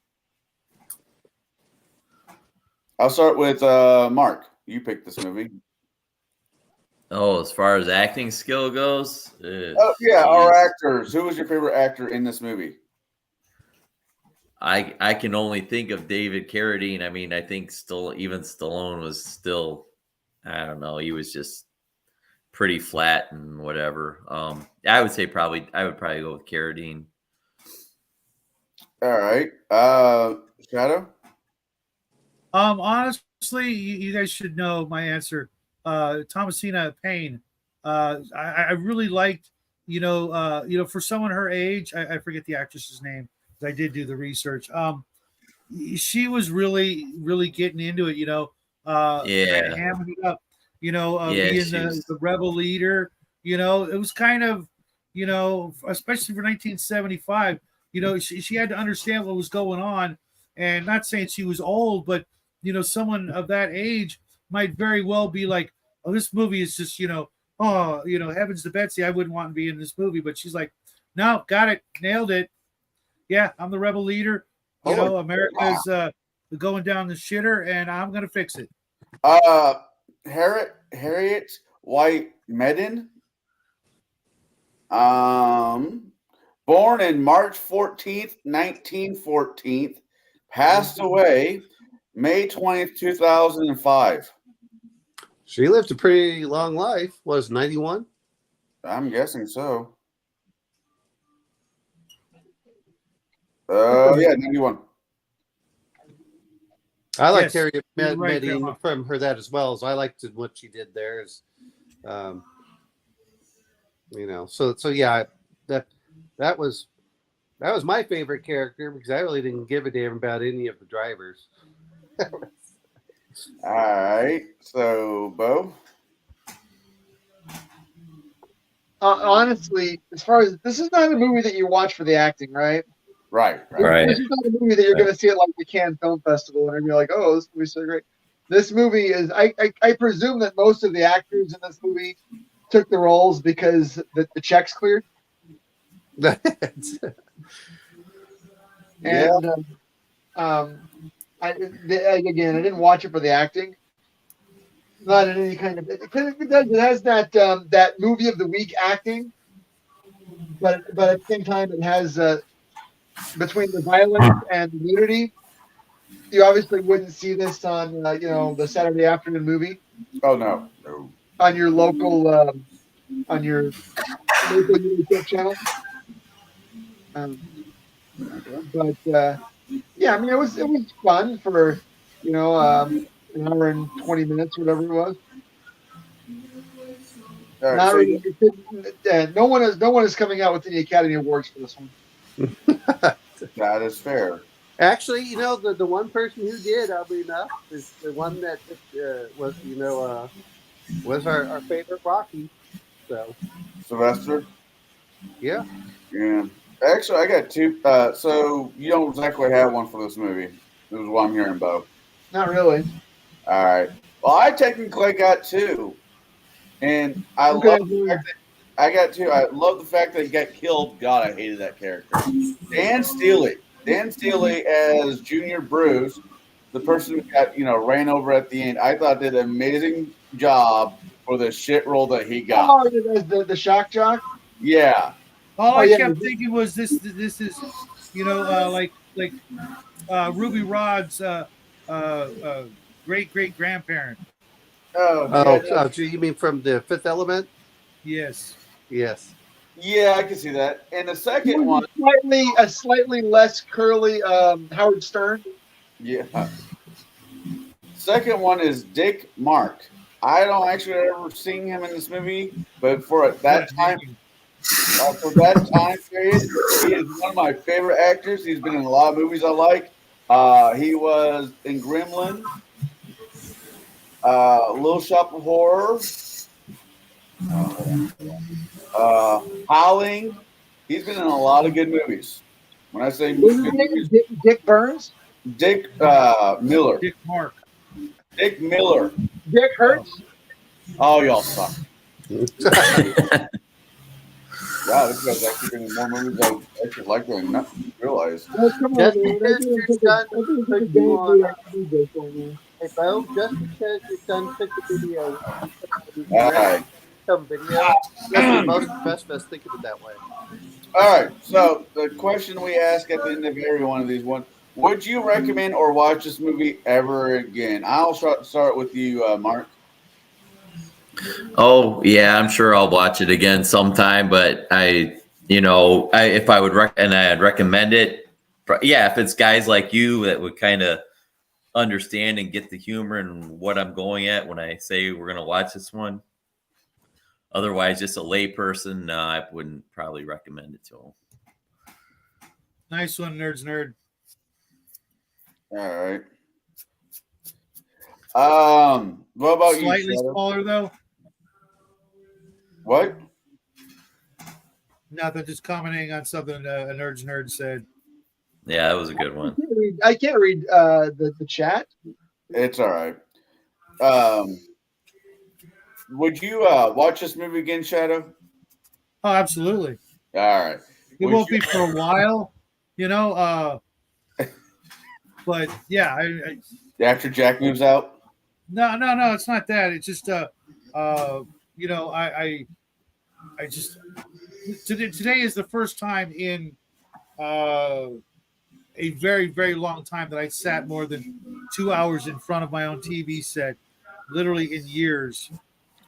I'll start with Mark. You picked this movie. Oh, as far as acting skill goes, Oh yeah, our actors. Who was your favorite actor in this movie? I can only think of David Carradine. I mean, I think even Stallone was still, I don't know, he was just pretty flat and whatever. I would say I would probably go with Carradine. All right. Shadow? Honestly, you guys should know my answer. Thomasina Payne. I really liked, for someone her age, I forget the actress's name. I did do the research. She was really, really getting into it, hamming it up, being the rebel leader. It was kind of, especially for 1975, she had to understand what was going on, and not saying she was old, but someone of that age might very well be like, oh, this movie is just, heavens to Betsy, I wouldn't want to be in this movie. But she's like, no, got it, nailed it. Yeah, I'm the rebel leader. America's going down the shitter, and I'm gonna fix it. Harriet White Medin. Born in March 14th, 1914, passed away May 20th, 2005. She lived a pretty long life. Was 91? I'm guessing so. Yeah, 91. I like Yes, Harriet you're right, Medin Grandma. from her that as well. So I liked what she did there. So yeah, that was my favorite character because I really didn't give a damn about any of the drivers. All right. So, Bo? honestly, as far as this is not a movie that you watch for the acting, right? Right. Right. This is not a movie that you're going to see at like the Cannes Film Festival and you're like, oh, this movie's so great. This movie is. I presume that most of the actors in this movie took the roles because the checks cleared. Yeah. And again, I didn't watch it for the acting. Not in any kind of because it has that that movie of the week acting, but at the same time it has between the violence and the nudity. You obviously wouldn't see this on the Saturday afternoon movie Oh no. No. on your local UHF channel. Um, but yeah, I mean it was fun for an hour and 20 minutes, whatever it was. All right. Not So really. No one is coming out with any Academy Awards for this one. that is fair. Actually, the one person who did, oddly enough, is the one that was our favorite Rocky. So Sylvester. yeah. Yeah. Actually, I got two. So you don't exactly have one for this movie. This is what I'm hearing, Bo. Not really. All right. Well, I technically got two, and I Okay. love the fact that I got two. I love the fact that he got killed. God, I hated that character. Dan Steely. Dan Steely as Junior Bruce, the person who got ran over at the end. I thought did an amazing job for the shit role that he got. Oh, the shock jock. Yeah. All Oh, I yeah. kept thinking was this is, like Ruby Rod's great grandparent. Oh, Oh, yeah, so you mean from the Fifth Element? Yes. Yes. yeah, I can see that. And the second one, A slightly less curly Howard Stern. yeah. Second one is Dick Mark. I don't actually ever seen him in this movie, but for that time period, he is one of my favorite actors. He's been in a lot of movies I like. He was in Gremlin, Little Shop of Horror, Howling. He's been in a lot of good movies. When I say What's his good name? movies, Dick Burns. Dick Miller. Dick Mark. Dick Miller. Dick Hurts. Oh, y'all suck. Wow, this guy's actually been in more movies I actually like than not realize. Oh, come on, Just man. because your son took you on, hey Bo, just because your son took the video, All right. some video, doesn't most of the rest of us think of it that way. All right. So the question we ask at the end of every one of these would you recommend or watch this movie ever again? I'll start with you, Mark. Oh yeah, I'm sure I'll watch it again sometime. But if I would I'd recommend it. Yeah, if it's guys like you that would kind of understand and get the humor and what I'm going at when I say we're gonna watch this one. Otherwise, just a lay person, no, I wouldn't probably recommend it to them. Nice one, nerd. All right. What about Slightly you? smaller though. What? Nothing. Just commenting on something a nerd said. Yeah, that was a good one. I can't read the chat. It's all right. Would you watch this movie again, Shadow? Oh, absolutely. All right. It won't be for a while, but yeah, After Jack moves out? no, it's not that. It's just I just today is the first time in a very, very long time that I sat more than 2 hours in front of my own TV set, literally in years.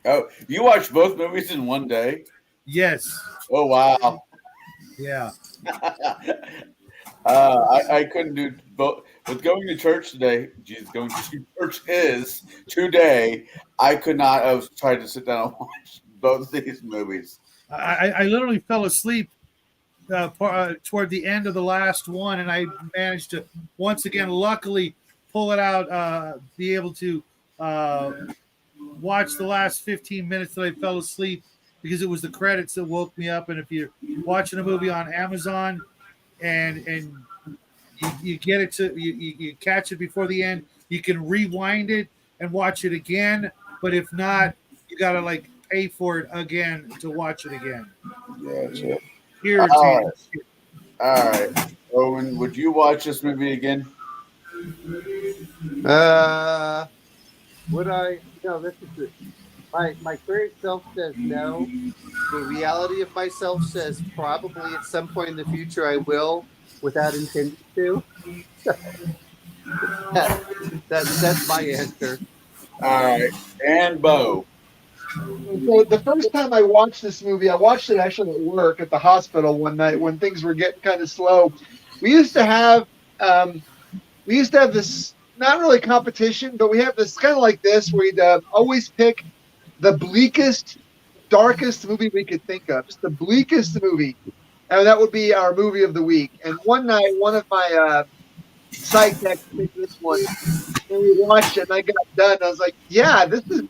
Oh, you watched both movies in one day? Yes. Oh, wow. Yeah. I couldn't do both. With going to church today, going to church is today, I could not. I was trying to sit down and watch both of these movies. I literally fell asleep toward the end of the last one, and I managed to once again, luckily, pull it out, be able to watch the last 15 minutes that I fell asleep because it was the credits that woke me up. And if you're watching a movie on Amazon and you get it to you catch it before the end, you can rewind it and watch it again. But if not, you gotta like pay for it again to watch it again. Gotcha. Irritating. All right. Owen, would you watch this movie again? Would I? No, this is it. My current self says no. The reality of myself says probably at some point in the future I will, without intending to. That's my answer. All right. And Bo. So the first time I watched this movie, I watched it actually at work at the hospital one night when things were getting kind of slow. We used to have this, not really competition, but we have this kind of like this where we'd always pick the bleakest, darkest movie we could think of, just the bleakest movie, and that would be our movie of the week. And one night, one of my side techs picked this one, and we watched it, and I got done. And I was like, "Yeah, this is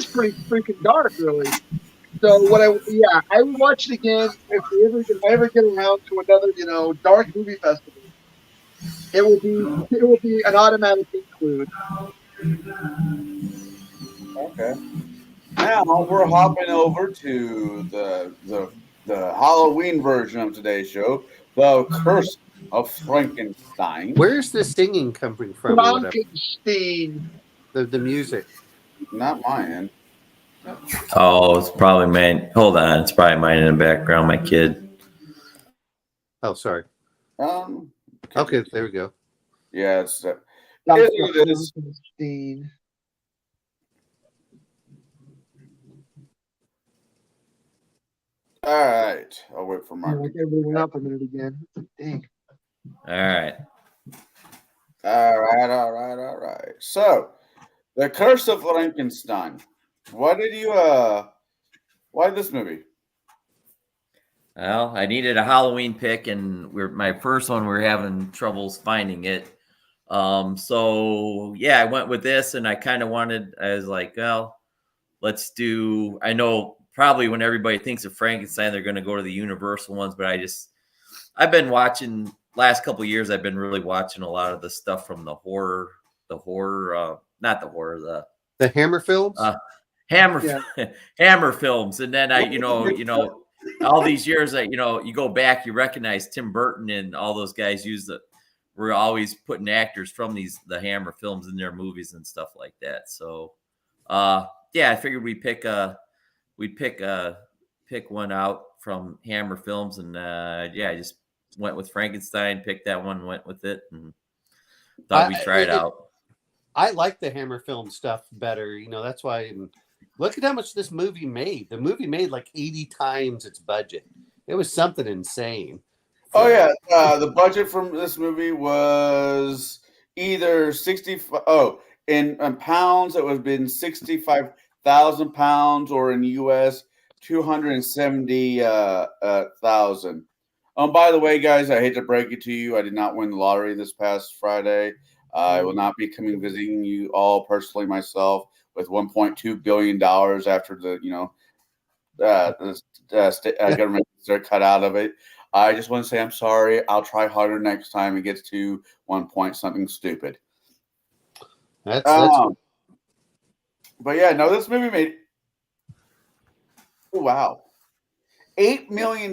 pretty freaking dark, really." So I would watch it if I ever get around to another, dark movie festival. It will be an automatic include. Okay. Now we're hopping over to the Halloween version of today's show, The Curse of Frankenstein. Where's the singing coming from? Frankenstein. The music. Not mine. Oh, it's probably mine. Hold on, it's probably mine in the background. My kid. Oh, sorry. Okay. Okay, there we go. Yeah, it's it is. Frankenstein. All right. I'll wait for Mark. Like everybody went up a minute again. Dang. All right. All right. So, The Curse of Frankenstein. Why this movie? Well, I needed a Halloween pick, and my first one we were having troubles finding it. So yeah, I went with this, and I was like, well, let's do. I know probably when everybody thinks of Frankenstein, they're going to go to the Universal ones, but I've been watching last couple of years. I've been really watching a lot of the stuff from the Hammer films. Hammer films, and then all these years that you go back, you recognize Tim Burton and all those guys we're always putting actors from the Hammer films in their movies and stuff like that. So I figured we'd pick one out from Hammer films, and I just went with Frankenstein, picked that one, went with it, and thought we'd try it out. I like the Hammer film stuff better. That's why. Look at how much this movie made. The movie made like 80 times its budget. It was something insane. Oh yeah, the budget from this movie was either in pounds it would have been 65,000 pounds, or in US 270,000. By the way, guys, I hate to break it to you, I did not win the lottery this past Friday. I will not be coming visiting you all personally myself with $1.2 billion after the government are cut out of it. I just want to say I'm sorry. I'll try harder next time it gets to 1 point something stupid. That's But yeah, no, this movie made $8 million.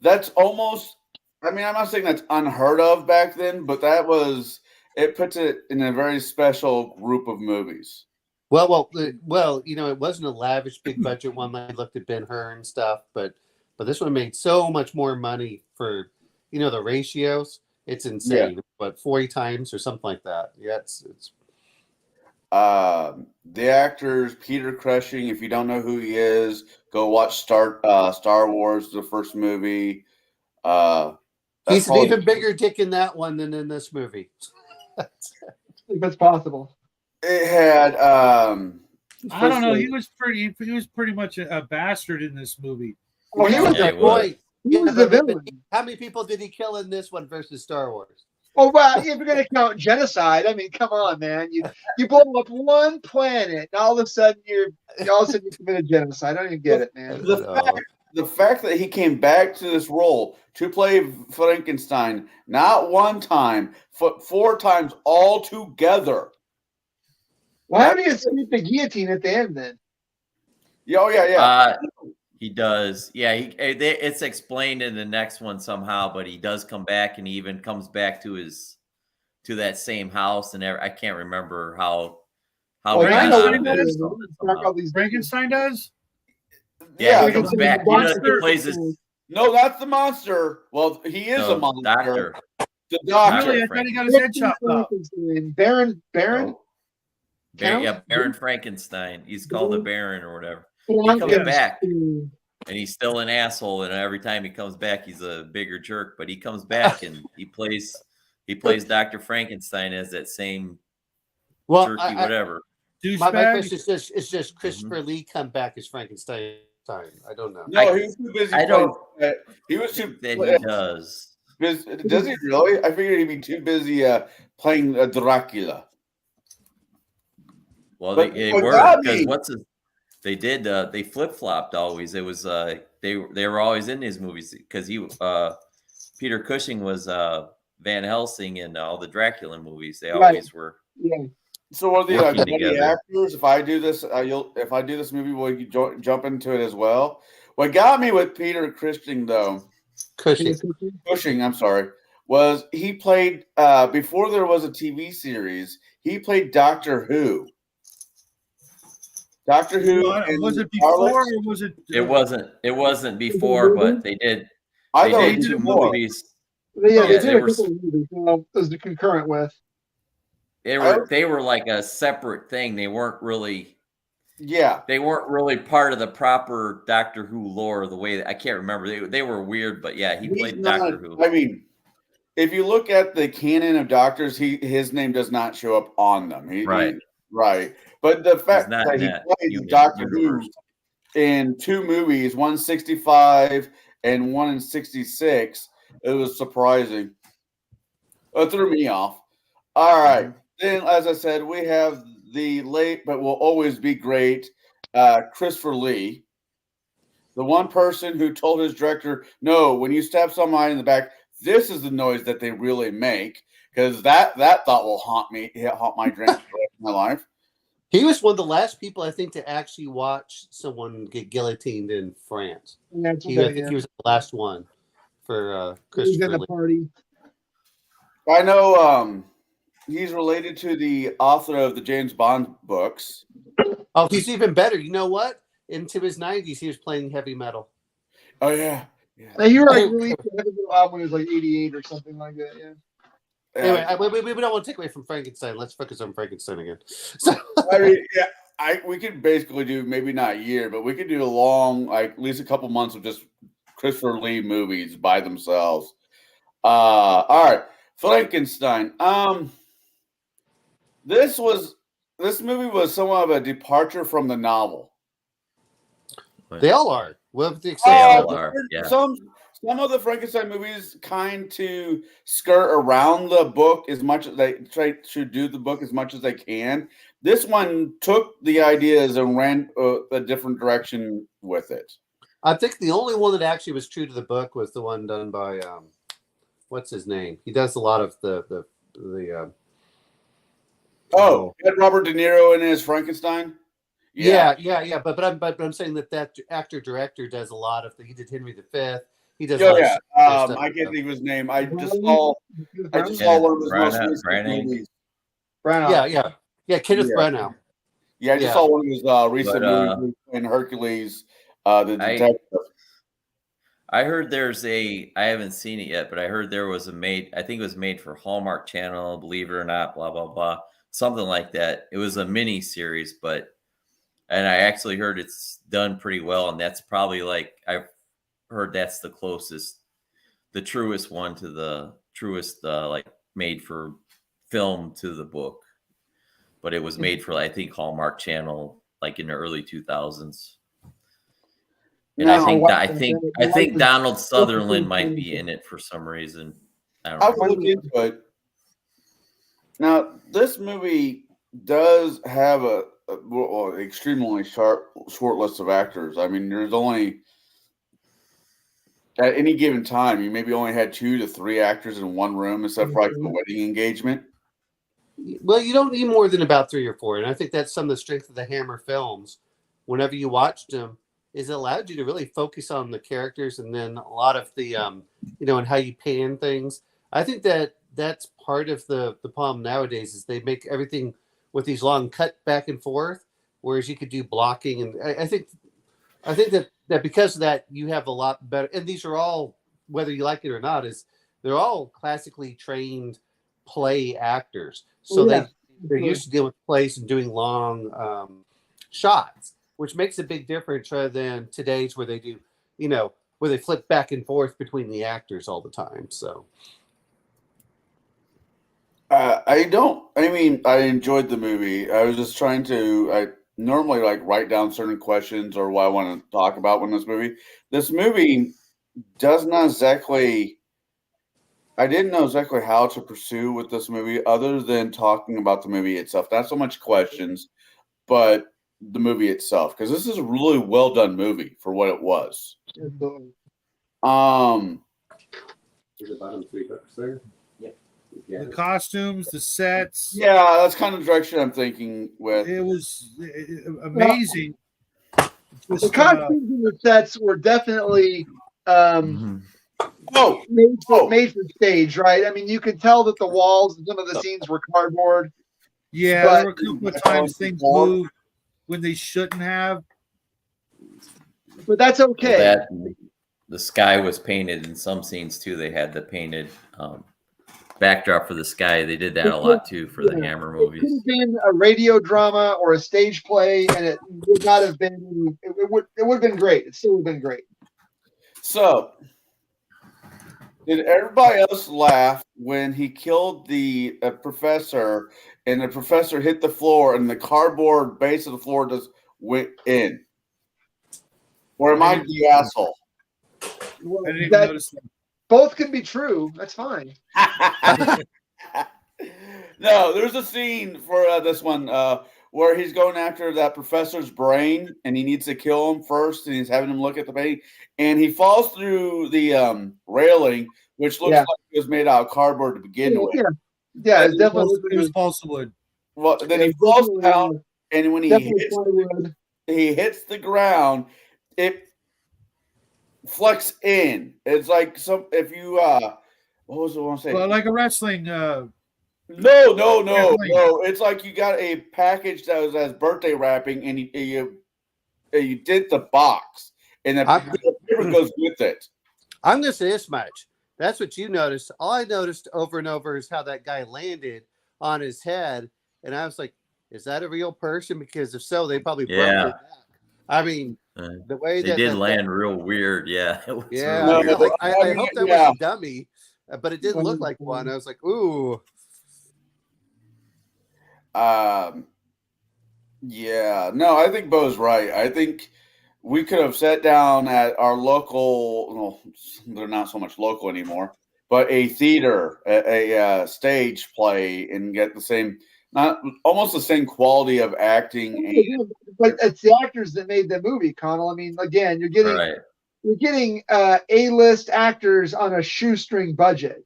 That's almost. I mean, I'm not saying that's unheard of back then, but it puts it in a very special group of movies. Well, it wasn't a lavish, big budget one. I looked at Ben-Hur and stuff, but this one made so much more money for, the ratios. It's insane. Yeah. But 40 times or something like that. Yeah, it's. The actors, Peter Cushing. If you don't know who he is, go watch Star Wars, the first movie. He's an even bigger dick in that one than in this movie. I think that's possible. It had. I don't know. He was pretty much a bastard in this movie. Oh, he was the boy. He was the villain. How many people did he kill in this one versus Star Wars? Oh well, if you're gonna count genocide, I mean, come on, man. You blow up one planet, and all of a sudden you committed genocide. I don't even get it, man. The fact that he came back to this role to play Frankenstein not one time, but 4 times all together. Why don't he escape the guillotine at the end then? Yeah. He does. Yeah, it's explained in the next one somehow, but he does come back, and he even comes back to that same house, and I can't remember how he got out of it or something somehow. Frankenstein does? Yeah, he comes back. He plays his. No, that's the monster. Well, he is a monster. Doctor. The doctor. Really? I thought he got his head chopped off. Baron? Yeah, Baron Frankenstein. He's called the Baron or whatever. He comes back, and he's still an asshole. And every time he comes back, he's a bigger jerk. But he comes back, and he plays Dr. Frankenstein as that same jerky whatever. My question is just Christopher Lee come back as Frankenstein? I don't know. No, he was too busy. He was too. That he does. Does he really? I figured he'd be too busy playing Dracula. Well, they were because they flip flopped always. It was they were always in these movies because Peter Cushing was Van Helsing in all the Dracula movies. They always were. Yeah. So what are the actors? If I do this, if I do this movie, will you jump into it as well? What got me with Peter Cushing, though, Cushing, I'm sorry, was he played before there was a TV series. He played Doctor Who. Doctor Who. Was it before or was it? It wasn't before, but they did. They did 2 movies. Yeah, they did a couple of movies. It was the concurrent with. They were like a separate thing. They weren't really. Yeah. They weren't really part of the proper Doctor Who lore. The way I can't remember. They were weird, but yeah, he played Doctor Who. I mean, if you look at the canon of Doctors, his name does not show up on them. Right. But the fact that he played Doctor Who in 2 movies, one 65 and one in 66, it was surprising. It threw me off. All right. Then, as I said, we have the late but will always be great Christopher Lee, the one person who told his director, "No, when you stab somebody in the back, this is the noise that they really make," because that thought will haunt my dreams for my life. He was one of the last people, I think, to actually watch someone get guillotined in France. Yeah, I think he was the last one for Christopher Lee. Party. I know he's related to the author of the James Bond books. Oh, he's even better. You know what? Into his 90s, he was playing heavy metal. Oh, yeah. Now, you were like released a heavy metal album when he was like 88 or something like that, yeah. Anyway, we don't want to take away from Frankenstein. Let's focus on Frankenstein again. So, I mean, yeah, we could basically do maybe not a year, but we could do a long, like at least a couple months of just Christopher Lee movies by themselves. All right, Frankenstein. This movie was somewhat of a departure from the novel. they all are. With the exception, some of the Frankenstein movies kind to skirt around the book as much as they try to do the book as much as they can. This one took the ideas and ran a different direction with it. I think the only one that actually was true to the book was the one done by what's his name? He does a lot of the had Robert De Niro in his Frankenstein. Yeah. But I'm saying that actor director does a lot of. He did Henry V. He does. I can't think of his name. I just saw one of his most recent movies. Branagh. Yeah. Kenneth Branagh. Yeah, I just saw one of his recent movies in Hercules. The detective. I heard I haven't seen it yet, but I heard there was I think it was made for Hallmark Channel, believe it or not, blah, blah, blah. Something like that. It was a mini series, and I actually heard it's done pretty well. And that's probably I've heard that's the truest one to the truest, made for film to the book. But it was made for, I think, Hallmark Channel, in the early 2000s. And I think Donald Sutherland might be in it for some reason. I don't know. I'll look into it. Now, this movie does have a extremely short list of actors. I mean, there's only at any given time, you maybe only had 2 to 3 actors in one room, except for like the wedding engagement. Well, you don't need more than about 3 or 4, and I think that's some of the strength of the Hammer films. Whenever you watched them, is it allowed you to really focus on the characters, and then a lot of the and how you pan things. I think that's part of the problem nowadays is they make everything with these long cut back and forth, whereas you could do blocking, and I think that because of that you have a lot better. And these are all, whether you like it or not, they're all classically trained play actors, so they're used to dealing with plays and doing long shots, which makes a big difference rather than today's where they do, where they flip back and forth between the actors all the time. So. I enjoyed the movie. I was just trying to. I normally write down certain questions or what I want to talk about when this movie. This movie does not exactly. I didn't know exactly how to pursue with this movie, other than talking about the movie itself. Not so much questions, but the movie itself, because this is a really well done movie for what it was. The bottom 3 bucks there. The costumes, the sets. Yeah, that's kind of the direction I'm thinking with. It was amazing. The costumes and the sets were definitely made for stage, right? I mean, you could tell that the walls and some of the scenes were cardboard. Yeah, there were a couple of times things moved when they shouldn't have. But that's okay. The sky was painted in some scenes too. They had the painted backdrop for the sky. They did that a lot too for the Hammer movies. It could have been a radio drama or a stage play, and it would not have been. It would have been great. It still would have been great. So, did everybody else laugh when he killed the professor, and the professor hit the floor, and the cardboard base of the floor just went in? Or am I the asshole? I didn't even notice that. Both can be true. That's fine. No, there's a scene for this one where he's going after that professor's brain, and he needs to kill him first, and he's having him look at the brain, and he falls through the railing, which looks like it was made out of cardboard to begin with. Yeah, it's definitely it was balsa wood. Well, then he falls down, and when he hits the ground, it flex in. It's like if you what was the one saying? Well, like a wrestling. No. It's like you got a package that has birthday wrapping, and you did the box, and the paper goes with it. I'm gonna say this much. That's what you noticed. All I noticed over and over is how that guy landed on his head, and I was like, "Is that a real person?" Because if so, they probably broke their back. I mean, the way they did land real weird. Yeah. Yeah. Weird. I hope that was a dummy, but it didn't look like one. I was like, ooh. Yeah. No, I think Bo's right. I think we could have sat down at our local, well, they're not so much local anymore, but a theater, a stage play, and get the same, almost the same quality of acting. But it's the actors that made the movie, Connell. I mean, again, you're getting A-list actors on a shoestring budget.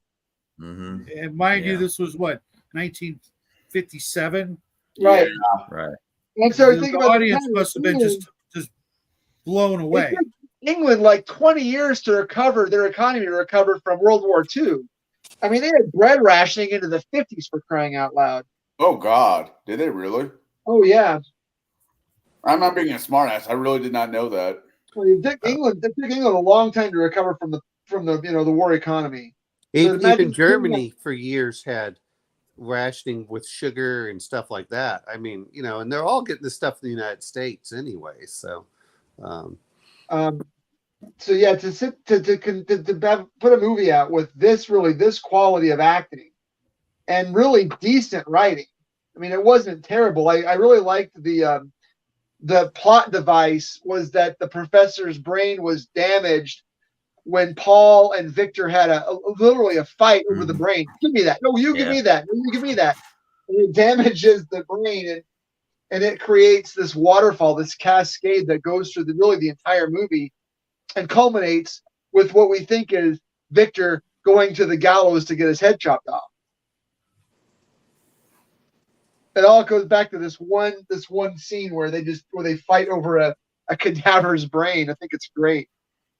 Mm-hmm. And mind you, this was what, 1957, right? Yeah. Right. And so the audience must have been just blown away. It took England like 20 years to recover their economy from World War II. I mean, they had bread rationing into the 50s, for crying out loud. Oh God, did they really? Oh yeah. I'm not being a smartass. I really did not know that. Well, it took England a long time to recover from the the war economy. Even Germany for years had rationing with sugar and stuff like that. I mean, and they're all getting this stuff in the United States anyway. So, so yeah, to put a movie out with this quality of acting and really decent writing. I mean, it wasn't terrible. I really liked the plot device was that the professor's brain was damaged when Paul and Victor had literally a fight over the brain. Give me that. No, you give me that. No, you give me that. and it damages the brain, and it creates this waterfall, this cascade that goes through the entire movie, and culminates with what we think is Victor going to the gallows to get his head chopped off. It all goes back to this one scene where they fight over a cadaver's brain. I think it's great.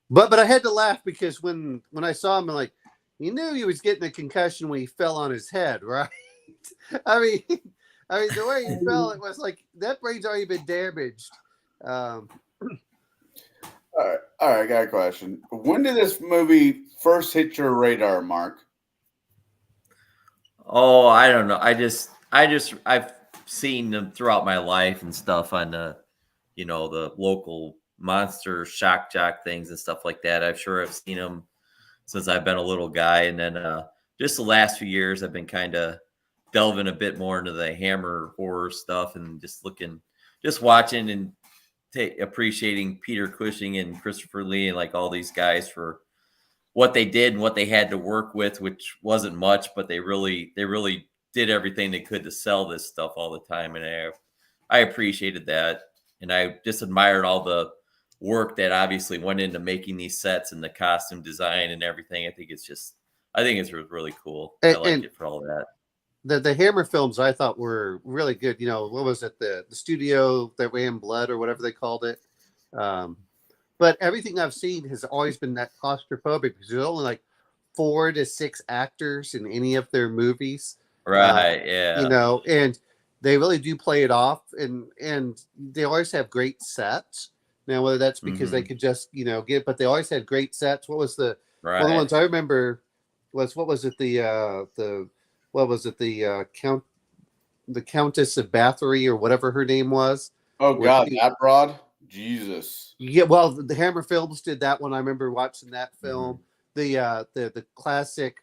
But I had to laugh because when I saw him, I'm like, you knew he was getting a concussion when he fell on his head, right? I mean, the way he fell, it was like that brain's already been damaged. All right, I got a question. When did this movie first hit your radar, Mark? Oh, I don't know. I've seen them throughout my life and stuff on the local monster shock jock things and stuff like that. I've seen them since I've been a little guy, and then just the last few years I've been kind of delving a bit more into the Hammer horror stuff and just watching and appreciating Peter Cushing and Christopher Lee and like all these guys for what they did and what they had to work with, which wasn't much, but they really did everything they could to sell this stuff all the time, and I appreciated that, and I just admired all the work that obviously went into making these sets and the costume design and everything. I think it's really cool. I like it for all that. The Hammer films I thought were really good. What was it? The studio that ran Blood or whatever they called it. But everything I've seen has always been that claustrophobic because there's only like 4 to 6 actors in any of their movies. Right. Yeah. And they really do play it off, and they always have great sets. Now, whether that's because they could just, but they always had great sets. What was one of the ones I remember was, the Countess of Bathory or whatever her name was. Oh God, that broad, Jesus. Yeah, well, the Hammer films did that one. I remember watching that film. The classic,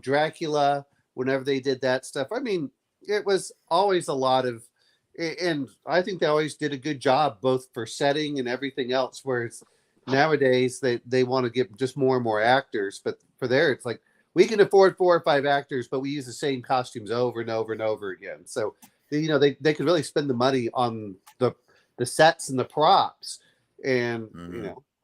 Dracula. Whenever they did that stuff, I mean, it was always a lot of, and I think they always did a good job both for setting and everything else. Whereas nowadays they want to get just more and more actors, but for there it's like we can afford 4 or 5 actors, but we use the same costumes over and over and over again. So they could really spend the money on the sets and the props, and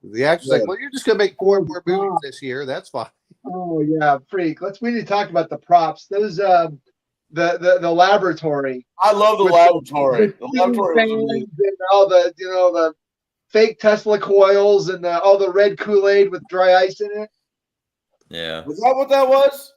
the actors like, well, you're just gonna make 4 more movies this year. That's fine. Oh yeah, freak. We need to talk about the props. Those the laboratory. I love the laboratory. The laboratory and all the fake Tesla coils and all the red Kool-Aid with dry ice in it. Yeah. Was that what that was?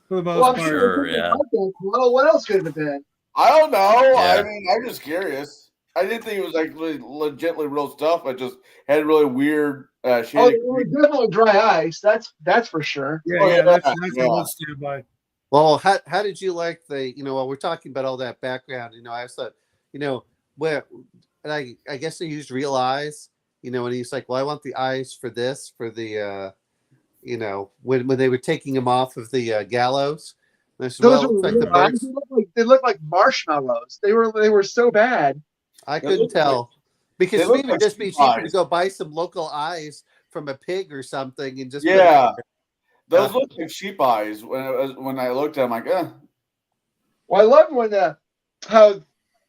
For the most part. Sure, yeah. Well, what else could it have been? I don't know. Yeah. I mean, I'm just curious. I didn't think it was like really legitimately real stuff. I just had really weird shady. Oh, it was definitely dry ice. That's for sure. Yeah, that's a good standby. Well, how did you like while we're talking about all that background, I thought, where, and I guess they used real eyes, and he's like, well, I want the eyes for this, for the, when they were taking him off of the gallows. And I said, Those well, were like the birds. they look like marshmallows. They were so bad. I couldn't tell because it would just be cheaper to go buy some local eyes from a pig or something and just those look like sheep eyes. When I looked at them, like, Well, I loved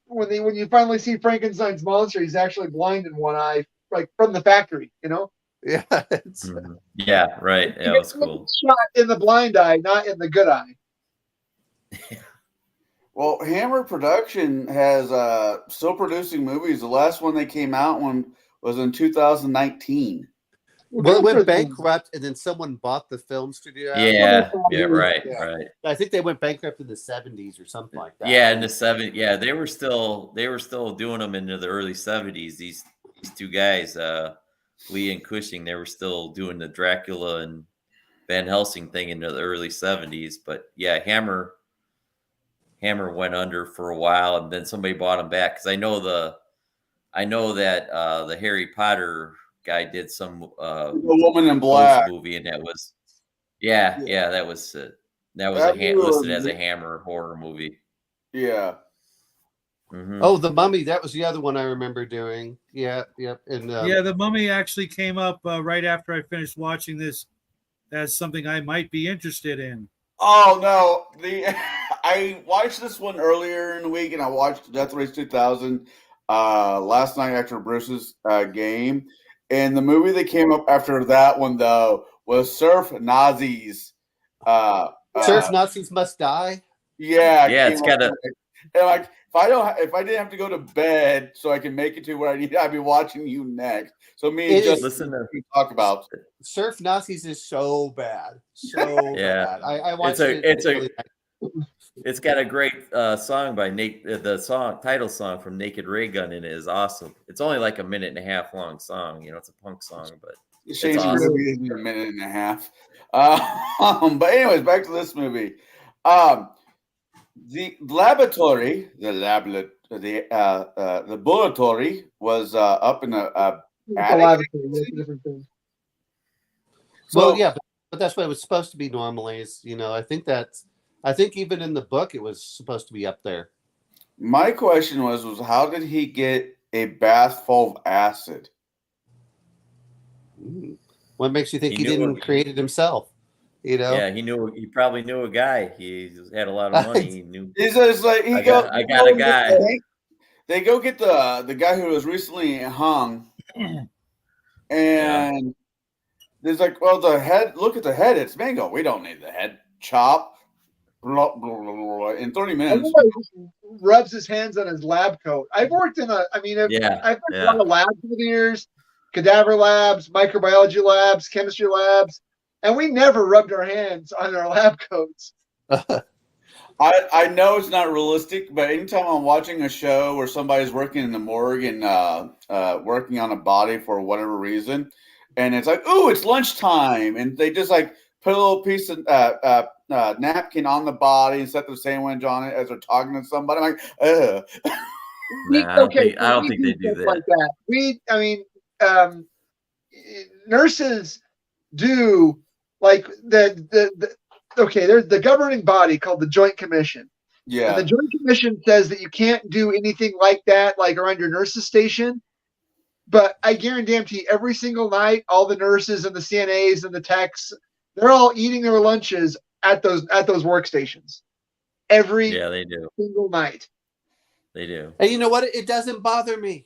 when you finally see Frankenstein's monster, he's actually blind in one eye, like from the factory. Yeah. Yeah. Right. Yeah, it was cool. Shot in the blind eye, not in the good eye. Well, Hammer Production has still producing movies. The last one they came out was in 2019. Well, it went bankrupt, and then someone bought the film studio. Yeah, right. I think they went bankrupt in the 70s or something like that. Yeah, in the 70s. Yeah, they were still doing them into the early 70s. These 2 guys, Lee and Cushing, they were still doing the Dracula and Van Helsing thing into the early 70s. But yeah, Hammer went under for a while, and then somebody bought him back because I know that the Harry Potter guy did some The Woman in Black movie, and that was that was listed as a Hammer horror movie. Yeah. Mm-hmm. Oh, The Mummy, that was the other one I remember doing. Yeah, yep. And The Mummy actually came up right after I finished watching this as something I might be interested in. Oh no, I watched this one earlier in the week, and I watched Death Race 2000 last night after Bruce's game. And the movie that came up after that one, though, was Surf Nazis. Surf Nazis Must Die. Yeah, Yeah, it's got a. and like if I didn't have to go to bed so I can make it to where I need, I'd be watching you next. So me and Justin Listen to talk about Surf Nazis is so bad, so bad. I watched it. It's got a great song by Nate. The title song from Naked Ray Gun in it is awesome. It's only like a 1.5 minute long song. You know, it's a punk song, but it's awesome. Gonna be a 1.5 minutes. But anyways, back to this movie. The laboratory was up in a attic. Well, yeah, but that's what it was supposed to be normally. Is I think even in the book it was supposed to be up there. My question was how did he get a bath full of acid? What makes you think he didn't create it himself? Yeah, he probably knew a guy. He had a lot of money. He knew. He's like I got a guy. They go get the guy who was recently hung, and there's like, well, the head. Look at the head. It's mango. We don't need the head. Chop. Blah, blah, blah, blah, in 30 minutes. Rubs his hands on his lab coat. I've worked in I've worked in a lot of labs over the years, cadaver labs, microbiology labs, chemistry labs. And we never rubbed our hands on our lab coats. I know it's not realistic, but anytime I'm watching a show where somebody's working in the morgue and working on a body for whatever reason, and it's like, ooh, it's lunchtime, and they just like put a little piece of napkin on the body and set the sandwich on it as they're talking to somebody. I'm like, ugh. I don't think they do that. Like that. Nurses do. Like there's the governing body called the Joint Commission. Yeah. And the Joint Commission says that you can't do anything like that, like around your nurse's station. But I guarantee every single night, all the nurses and the CNAs and the techs, they're all eating their lunches at those workstations. Every they do. Single night. They do. And you know what? It doesn't bother me.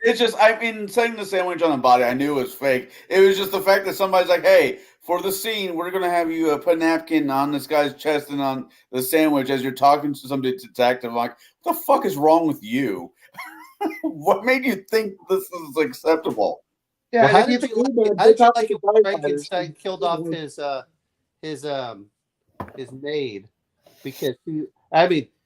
It's just, setting the sandwich on the body, I knew it was fake. It was just the fact that somebody's like, hey, for the scene, we're going to have you put a napkin on this guy's chest and on the sandwich as you're talking to some detective. I'm like, what the fuck is wrong with you? What made you think this is acceptable? Yeah, how did you like it when Frankenstein killed off his maid? Because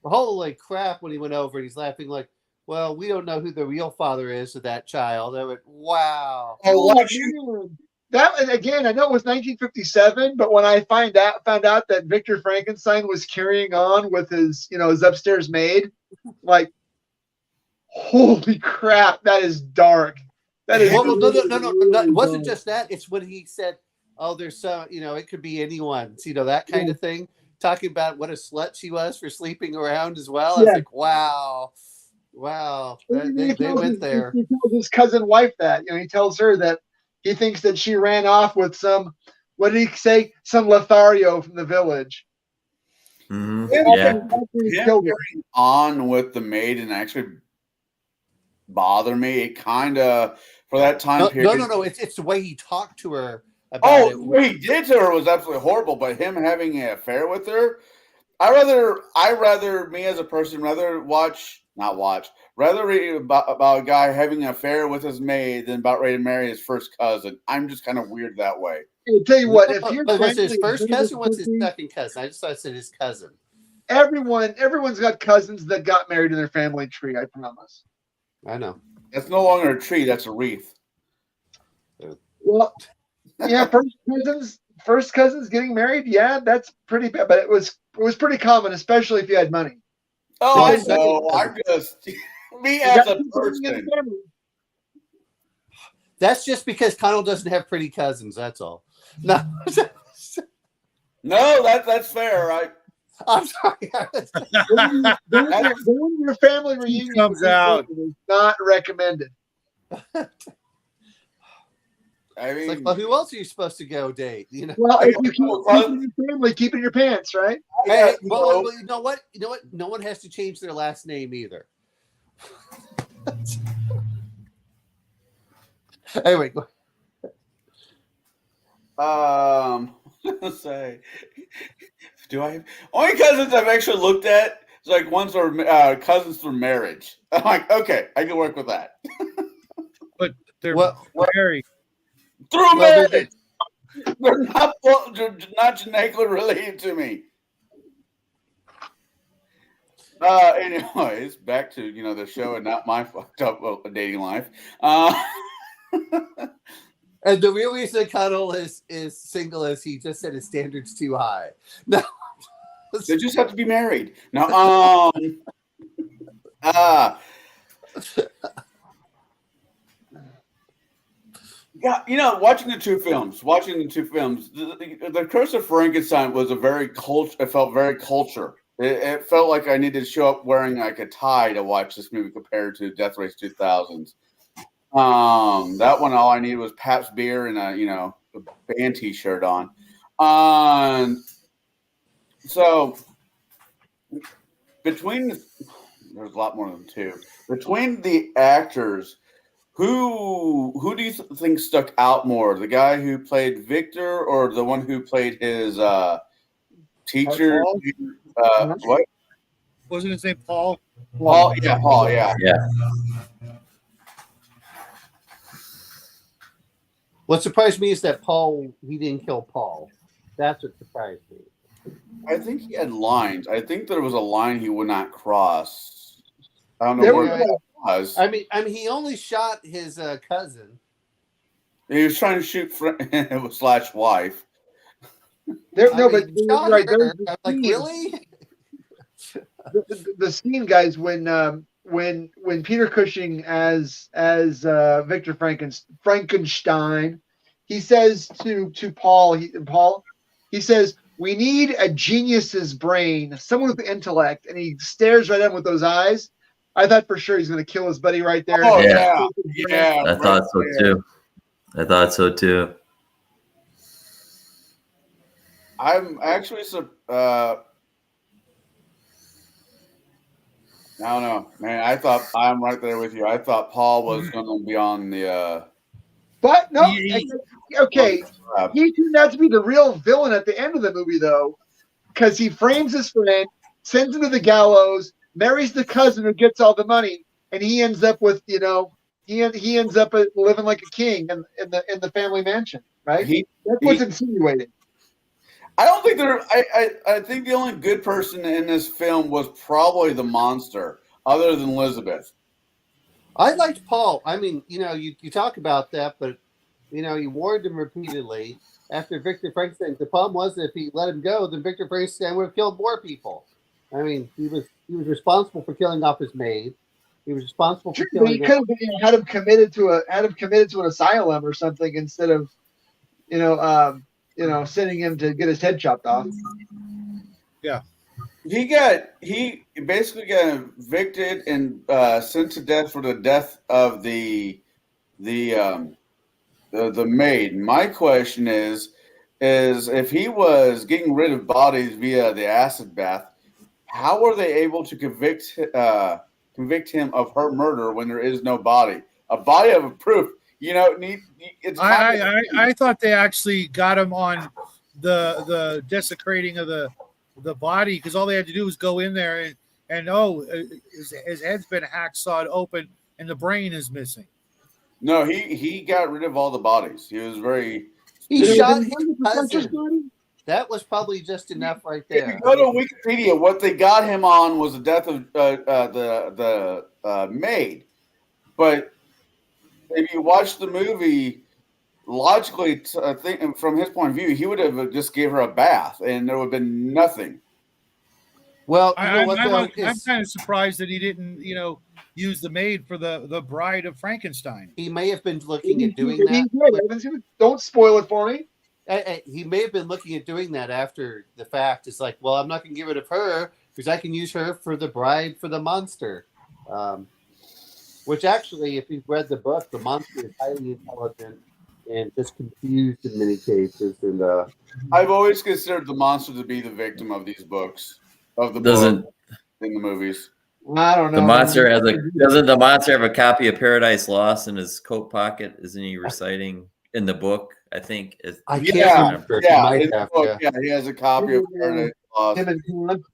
holy crap, when he went over and he's laughing like, well, we don't know who the real father is of that child. I went, wow. That again, I know it was 1957, but when I found out that Victor Frankenstein was carrying on with his upstairs maid, like, holy crap, that is dark. That is no. It wasn't just that. It's when he said, "Oh, there's some, it could be anyone." That kind of thing. Talking about what a slut she was for sleeping around as well. I was like, wow. They went there. He tells his cousin wife that. He tells her that he thinks that she ran off with some, what did he say? Some Lothario from the village. Mm-hmm. Yeah. Carrying on with the maid and actually bother me. It kind of, for that time period. No. It's the way he talked to her about it. What he did to her was absolutely horrible, but him having an affair with her, I rather me as a person, rather read about a guy having an affair with his maid than about ready to marry his first cousin. I'm just kind of weird that way. I'll tell you what, was his first cousin? What's his second cousin? I just thought I said his cousin. Everyone's got cousins that got married in their family tree. I promise. I know. That's no longer a tree. That's a wreath. Well, yeah, first cousins getting married. Yeah, that's pretty bad, but it was pretty common, especially if you had money. Oh, I know. I'm just me as a person. That's just because Connell doesn't have pretty cousins. That's all. No, no, that's fair. I'm sorry. When your family reunion comes out, is not recommended. I It's like, mean, well, who else are you supposed to go date? You know. Well, if you keep in your family, keep it in your pants, right? Hey, you well, know, you know what? You know what? No one has to change their last name either. Anyway, let's say, do I have only cousins I've actually looked at? It's like ones are cousins through marriage. I'm like, okay, I can work with that. But they're well, very. Through well, marriage, they're not genetically related to me. Anyways, back to the show and not my fucked up dating life. and the real reason Cuddle is single is he just said his standards too high. No, They just have to be married. Now, yeah, watching the two films, the Curse of Frankenstein was a very culture. It felt very culture. It felt like I needed to show up wearing like a tie to watch this movie compared to Death Race 2000s. That one, all I needed was Pabst beer and a band T-shirt on. So there's a lot more than two. Between the actors, who do you think stuck out more? The guy who played Victor or the one who played his teacher? Paul? What? Wasn't his name Paul? Paul, yeah. Yeah. what surprised me is that he didn't kill Paul. That's what surprised me. I think he had lines. I think there was a line he would not cross. I don't know There where was that was. I mean, he only shot his cousin. He was trying to shoot / wife. There, I no, mean, but he shot right, her. there's I'm like, really? the scene, guys, when Peter Cushing as Victor Frankenstein, he says to Paul, he says, "We need a genius's brain, someone with intellect," and he stares right at him with those eyes. I thought for sure he's going to kill his buddy right there. Oh Yeah. yeah. I thought so too. I'm actually I don't know, man. I'm right there with you. I thought Paul was going to be on the. But no, He- okay, he turned out to be the real villain at the end of the movie, though, because he frames his friend, sends him to the gallows, marries the cousin who gets all the money, and he ends up with he ends up living like a king in the family mansion, right? That's what's insinuated. I don't think I think the only good person in this film was probably the monster, other than Elizabeth. I liked Paul. I mean, you talk about that, but you warned him repeatedly after Victor Frankenstein. The problem was that if he let him go, then Victor Frankenstein would have killed more people. I mean, he was responsible for killing off his maid. He was responsible for killing. He could have had him committed to an asylum or something instead of sending him to get his head chopped off. Yeah. He basically got evicted and sent to death for the death of the maid. My question is if he was getting rid of bodies via the acid bath, how were they able to convict him of her murder when there is no body? A body of proof. It's I thought they actually got him on the desecrating of the body because all they had to do was go in there and his head's been hacksawed open and the brain is missing. No, he got rid of all the bodies. He was very. He shot his cousin. That was probably just enough right there. If you go to Wikipedia, what they got him on was the death of the maid. But if you watch the movie, logically, I think from his point of view, he would have just gave her a bath, and there would have been nothing. Well, I'm kind of surprised that he didn't, use the maid for the bride of Frankenstein. He may have been looking at doing that. Don't spoil it for me. He may have been looking at doing that after the fact. It's like, well, I'm not going to get rid of her because I can use her for the bride for the monster. Which actually, if you've read the book, the monster is highly intelligent. and just confused in many cases. And I've always considered the monster to be the victim of these books, of the Doesn't book in the movies. I don't the know. monster man. doesn't the monster have a copy of Paradise Lost in his coat pocket? Isn't he reciting in the book? I think. I can't Yeah, remember. He yeah, might in the have, book, yeah, he has a copy of Paradise Lost. Him and Tom.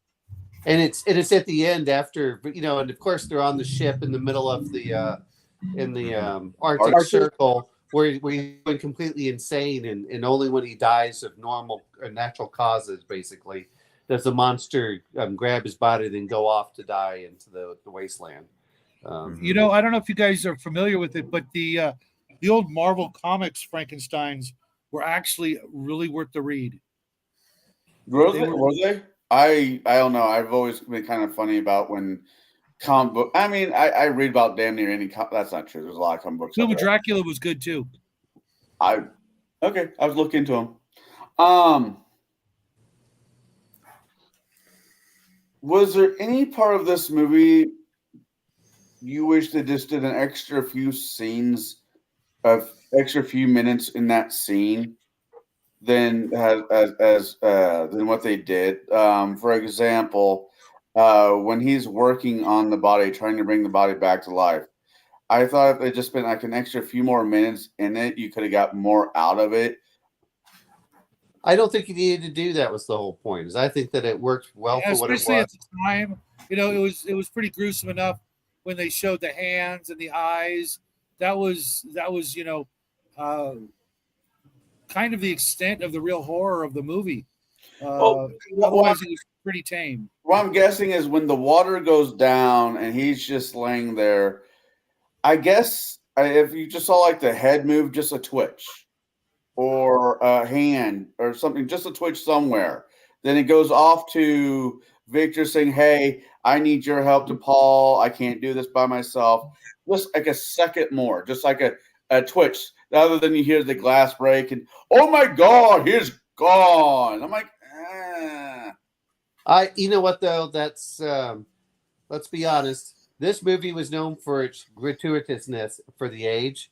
and it's at the end after, and of course they're on the ship in the middle of the Arctic Arctic. Circle where he's going completely insane, and only when he dies of normal or natural causes, basically, does the monster grab his body and then go off to die into the wasteland. You know, I don't know if you guys are familiar with it, but the old Marvel Comics Frankensteins were actually really worth the read. Were they? I don't know. I've always been kind of funny about when comic book. I mean, I read about damn near any. That's not true. There's a lot of comic books. Film out of there. Dracula was good too. I was looking into them. Was there any part of this movie you wish they just did an extra few scenes of extra few minutes in that scene than than what they did? For example, when he's working on the body, trying to bring the body back to life, I thought if they just spent like an extra few more minutes in it, you could have got more out of it. I don't think you needed to do that. Was the whole point? Is I think that it worked well for what it was. Especially at the time, it was pretty gruesome enough when they showed the hands and the eyes. That was kind of the extent of the real horror of the movie. Otherwise, it was pretty tame. What I'm guessing is when the water goes down and he's just laying there, I guess if you just saw like the head move, just a twitch or a hand or something, just a twitch somewhere, then it goes off to Victor saying, "Hey, I need your help to Paul. I can't do this by myself." Just like a second more, just like a twitch, other than you hear the glass break and, "Oh my God, he's gone." I'm like, You know what though? That's let's be honest. This movie was known for its gratuitousness for the age.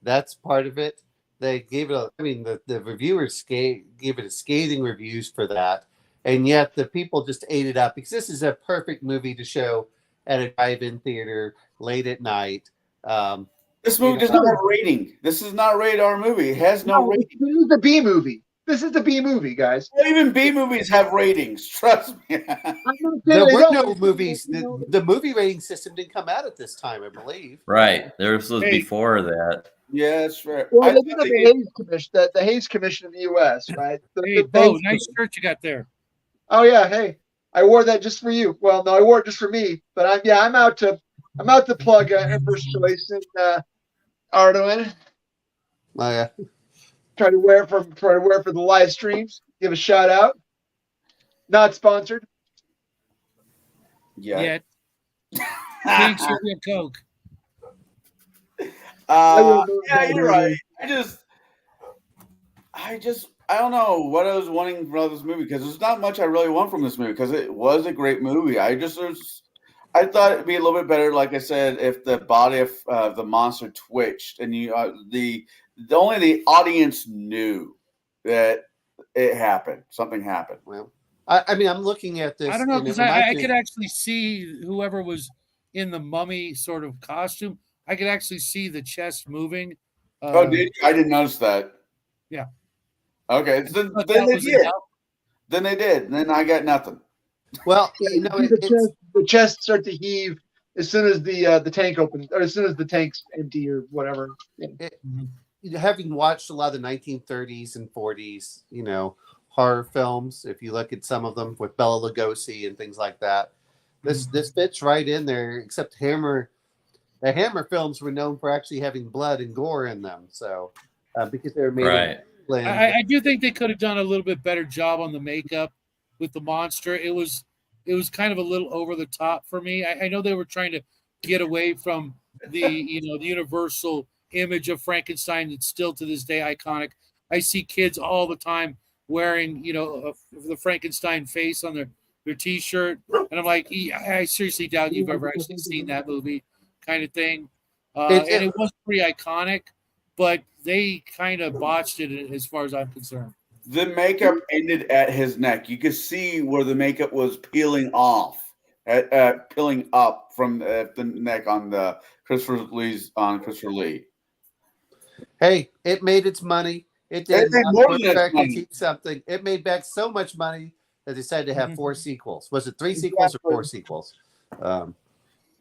That's part of it. They gave it. The reviewers gave it a scathing reviews for that, and yet the people just ate it up because this is a perfect movie to show at a drive-in theater late at night. This movie does not have a rating. This is not a rated R movie. It has no rating. This is the B movie. This is the B movie, guys. Even B movies have ratings. Trust me. There were no movies. The movie rating system didn't come out at this time, I believe. Right. There was before that. Yeah, that's right. Well, they did the Hayes Commission, the Hayes Commission of the U.S., right? Hey, Bo, nice shirt you got there. Oh yeah, hey, I wore that just for you. Well, no, I wore it just for me. But I'm out to plug Emperor's Choice and Ardoin. Oh yeah. Try to wear it for the live streams. Give a shout out. Not sponsored. Yeah. Thanks for your Coke. Yeah, you're right. I don't know what I was wanting from this movie because there's not much I really want from this movie because it was a great movie. I thought it'd be a little bit better, like I said, if the body of the monster twitched and only the audience knew that it happened. Something happened. Well, I'm looking at this. I don't know because I could actually see whoever was in the mummy sort of costume. I could actually see the chest moving. Did you? I didn't notice that. Yeah. Okay. Then they did. Then they did. And then I got nothing. Well, the chest start to heave as soon as the tank opens, or as soon as the tank's empty, or whatever. Having watched a lot of the 1930s and 40s, horror films, if you look at some of them with Bela Lugosi and things like that, this fits right in there. Except the Hammer films were known for actually having blood and gore in them, so because they were made. Right. I do think they could have done a little bit better job on the makeup with the monster. It was kind of a little over the top for me. I know they were trying to get away from the the universal image of Frankenstein that's still to this day iconic. I see kids all the time wearing the Frankenstein face on their t-shirt, and I'm like, I seriously doubt you've ever actually seen that movie, kind of thing. And it was pretty iconic, but they kind of botched it as far as I'm concerned. The makeup ended at his neck. You could see where the makeup was peeling off, peeling up from the neck on the Christopher Lee. Hey, it made its money. It It did made not more work than its back to money. keep something. It made back so much money that they decided to have Mhm. 4 sequels. Was it 3 sequels or 4 sequels?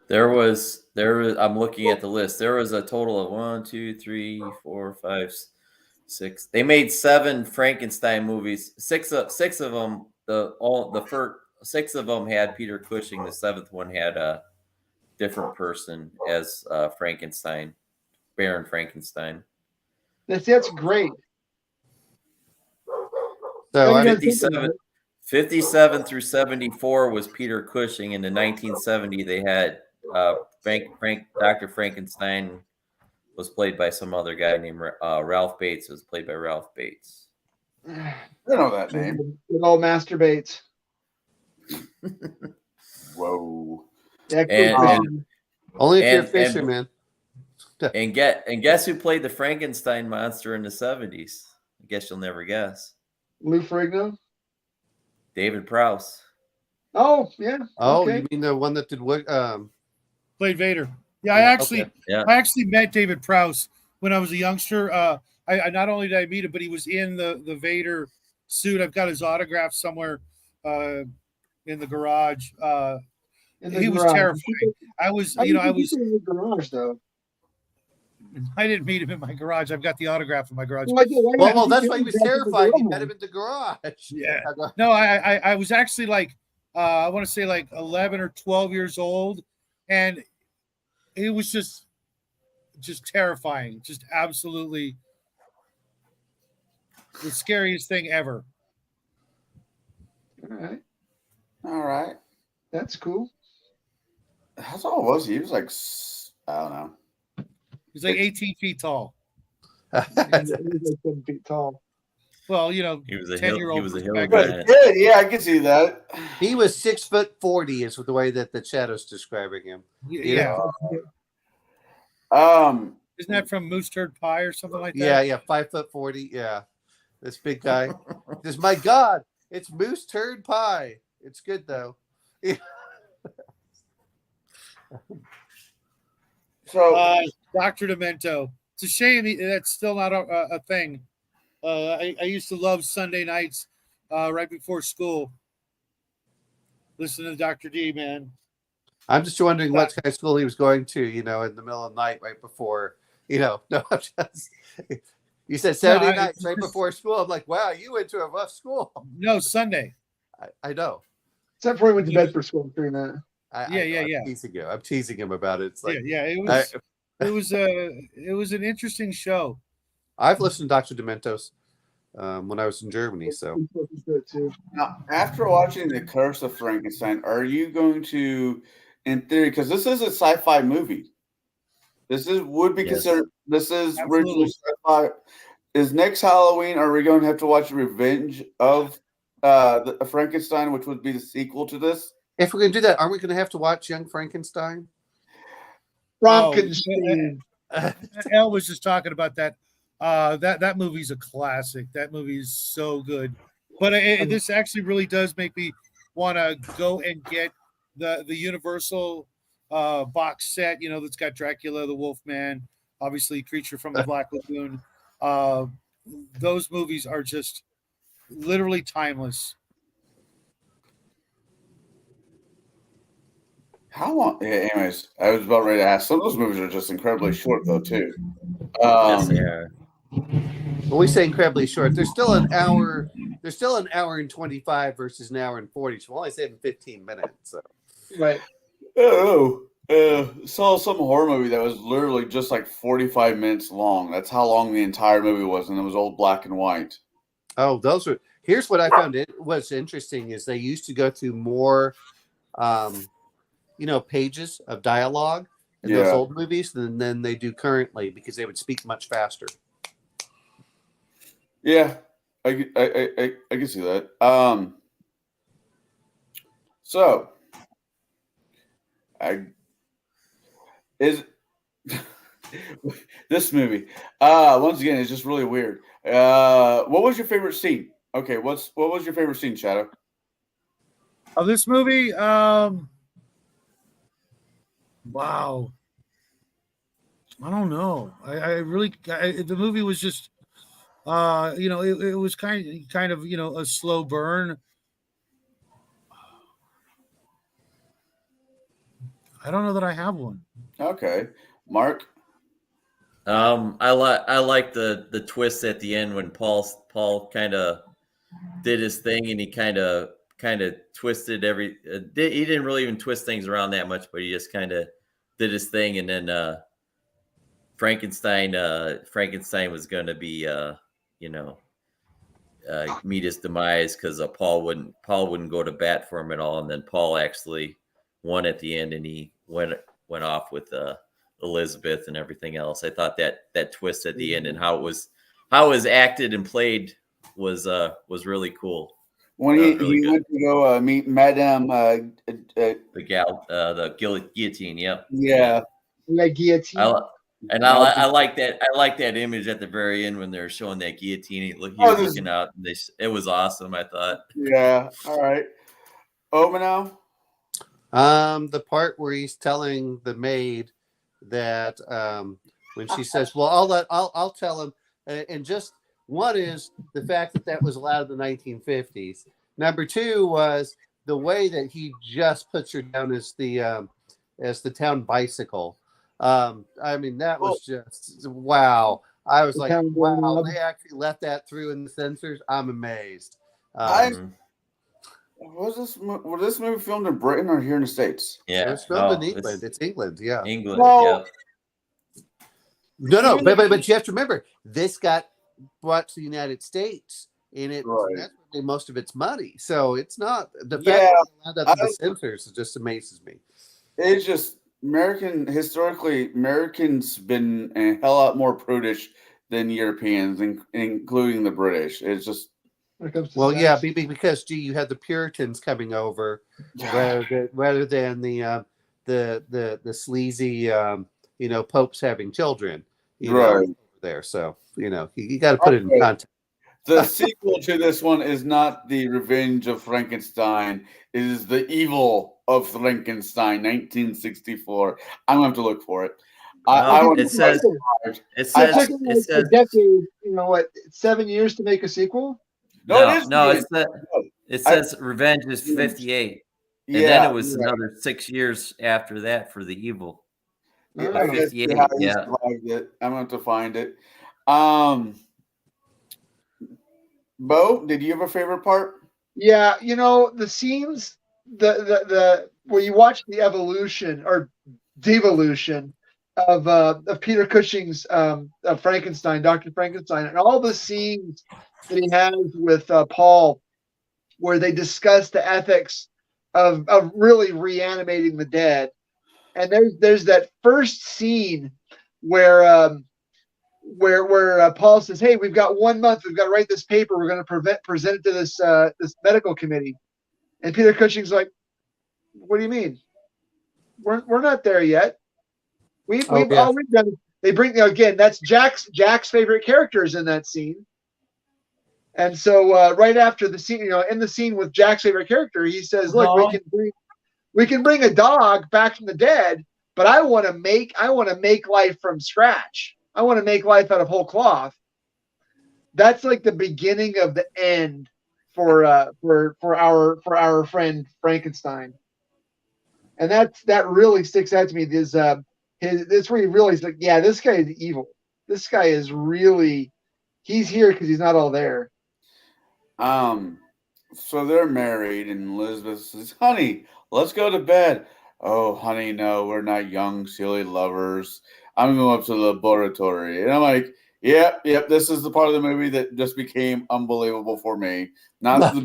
There was. I'm looking at the list. There was a total of 1, 2, 3, 4, 5, 6. They made 7 Frankenstein movies. Six of them. The first 6 of them had Peter Cushing. The 7th one had a different person as Frankenstein, Baron Frankenstein. That's great. So What do you I, guys think of 57, it? 57 through 74 was Peter Cushing. In the 1970, they had Dr. Frankenstein was played by some other guy named Ralph Bates. It was played by Ralph Bates. I don't know that name. It all masturbates. Whoa. And only if you're a and- fisherman. and guess who played the Frankenstein monster in the 70s? I guess you'll never guess. Lou Ferrigno. David Prowse. Oh yeah. Oh, Okay. you mean the one that did what? Played Vader. Yeah, Okay. I actually met David Prowse when I was a youngster. I not only did I meet him, but he was in the Vader suit. I've got his autograph somewhere in the garage. In the He was garage. terrifying. I was How in did you get in the garage though? I didn't meet him in my garage. I've got the autograph in my garage. Well, that's why he was terrified. He met him in the garage. Yeah. No, I was actually like I want to say like 11 or 12 years old, and it was just terrifying, just absolutely the scariest thing ever. All right. That's cool. That's all it was. He was like, I don't know. He's like 18 feet tall. He's like 7 feet tall. Well, you know, He was a 10-year-old. he was a hill back But giant. yeah, I can see that. He was 6'40" is the way that the shadow's describing him. Yeah. Isn't that from Moose Turd Pie or something like that? Yeah, 5'40". Yeah, this big guy. Says, "My God, it's Moose Turd Pie. It's good though." So Dr. Demento. It's a shame that's still not a thing. I used to love Sunday nights right before school. Listen to Dr. D, man. I'm just wondering what kind of school he was going to, in the middle of the night, right before, no, I'm just, you said Saturday nights right before school. I'm like, wow, you went to a rough school. No, Sunday. I know. Except for he went to bed for school during that. I'm teasing him about it. It's like, it was an interesting show. I've listened to Dr. Dementos when I was in Germany. So now, after watching The Curse of Frankenstein, are you going to, in theory, because this is a sci-fi movie, would be considered. This is originally sci-fi. Is next Halloween? Are we going to have to watch Revenge of the Frankenstein, which would be the sequel to this? If we're going to do that, aren't we going to have to watch Young Frankenstein? Frankenstein. Elle was just talking about that. That movie's a classic. That movie is so good. But this actually really does make me want to go and get the Universal box set. That's got Dracula, the Wolfman, obviously Creature from the Black Lagoon. Those movies are just literally timeless. How long? Yeah, anyways, I was about ready to ask. Some of those movies are just incredibly short, though, too. Yes, they are. When we say incredibly short, there's still an hour. There's still an hour and 25 versus an hour and 40. So we're only saving 15 minutes. So. Right. Oh, saw some horror movie that was literally just like 45 minutes long. That's how long the entire movie was, and it was old black and white. Oh, those are. Here's what I found. What's interesting is they used to go through more, pages of dialogue in those old movies than they do currently because they would speak much faster. Yeah, I can see that. This movie. Once again, it's just really weird. What was your favorite scene? Okay, what was your favorite scene, Shadow? Of this movie, wow, I don't know. I really the movie was just it was kind of a slow burn. I don't know that I have one. Okay, Mark. I like the twist at the end when Paul kind of did his thing and he kind of twisted he didn't really even twist things around that much, but he just kind of did his thing, and then Frankenstein was going to be meet his demise because Paul wouldn't go to bat for him at all, and then Paul actually won at the end, and he went off with Elizabeth and everything else. I thought that twist at the end and how it was acted and played was really cool. When he went to go meet Madame The guillotine, yep. Yeah. Like guillotine. I like that. I like that image at the very end when they're showing that guillotine. He was looking out, and it was awesome. I thought. Yeah. All right. Over now. The part where he's telling the maid that when she says, "Well, I'll tell him," and just one is the fact that was allowed in the 1950s. Number two was the way that he just puts her down as the town bicycle. I mean, that was just wow. I was like, wow, they actually let that through in the censors. I'm amazed. Was this movie filmed in Britain or here in the States? Yeah, it was filmed in England. It's England, yeah. England, yeah. No, but you have to remember, this got brought to the United States, and that's where they made most of its money. So it's not the fact that the censors just amazes me. It's just Americans been a hell lot more prudish than Europeans, including the British. It's just because you had the Puritans coming over rather than the sleazy popes having children over there. So you got to put it in context. The sequel to this one is not The Revenge of Frankenstein. It is The Evil of Frankenstein, 1964. I'm going to have to look for it. It says a decade, 7 years to make a sequel? It says Revenge is 58. And then it was another 6 years after that for The Evil. Yeah, 58. Yeah. I'm going to find it. Bo, did you have a favorite part? Yeah, the scenes, the where you watch the evolution or devolution of Peter Cushing's of Frankenstein, Dr. Frankenstein, and all the scenes that he has with Paul, where they discuss the ethics of really reanimating the dead. And there's that first scene where Paul says, "Hey, we've got 1 month. We've got to write this paper. We're going to present it to this medical committee." And Peter Cushing's like, "What do you mean? We're not there yet. We've done." They bring again. That's Jack's favorite characters in that scene. And so right after the scene, in the scene with Jack's favorite character, he says, "Look, we can bring a dog back from the dead, but I want to make life from scratch. I want to make life out of whole cloth." That's like the beginning of the end for our friend Frankenstein, and that really sticks out to me. This where he realized, like, yeah, this guy is evil. This guy is really, he's here because he's not all there. So they're married, and Elizabeth says, "Honey, let's go to bed." "Oh, honey, no, we're not young, silly lovers. I'm going up to the laboratory." And I'm like, yep, this is the part of the movie that just became unbelievable for me. Not the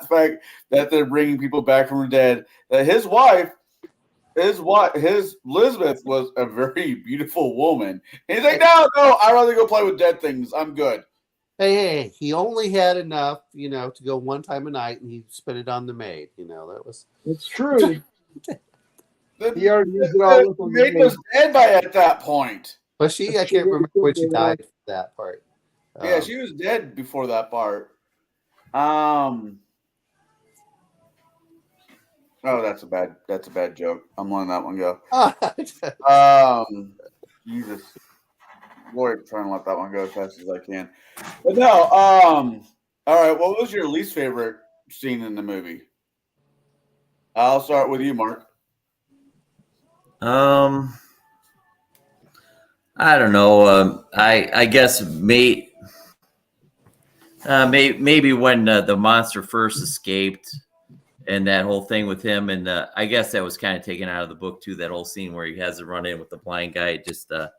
fact that they're bringing people back from the dead. That his Elizabeth was a very beautiful woman. And he's like, no, I'd rather go play with dead things. I'm good. Hey, he only had enough, to go one time a night, and he spent it on the maid. It's true. He already used it all up The on maid the was dead by at that point. But I can't remember when she died for that part. Yeah, she was dead before that part. Oh, that's a bad joke. I'm letting that one go. Jesus, Lord, trying to let that one go as fast as I can. But no, all right. What was your least favorite scene in the movie? I'll start with you, Mark. I don't know. I guess maybe when the monster first escaped and that whole thing with him, and I guess that was kind of taken out of the book too. That whole scene where he has to run in with the blind guy, just a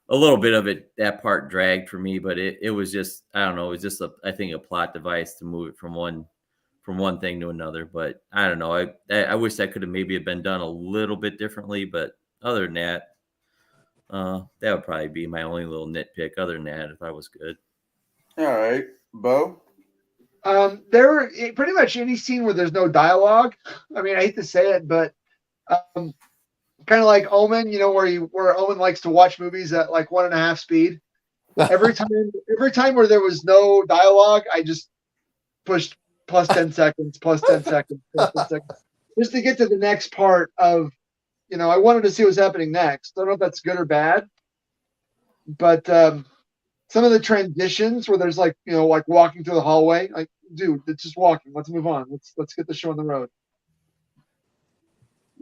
little bit of it. That part dragged for me, but it was just, I don't know. It was just I think a plot device to move it from one thing to another. But I don't know. I wish that could have maybe been done a little bit differently. But other than that. That would probably be my only little nitpick. Other than that, if I was good. All right, Bo. There pretty much any scene where there's no dialogue. I mean, I hate to say it, but kind of like Omen, where Omen likes to watch movies at like 1.5 speed. Every time where there was no dialogue, I just pushed plus 10 seconds, plus 10 seconds, plus 10 seconds, just to get to the next part of. I wanted to see what's happening next. I don't know if that's good or bad, but some of the transitions where there's like walking through the hallway, like, dude, it's just walking. Let's move on. Let's get the show on the road.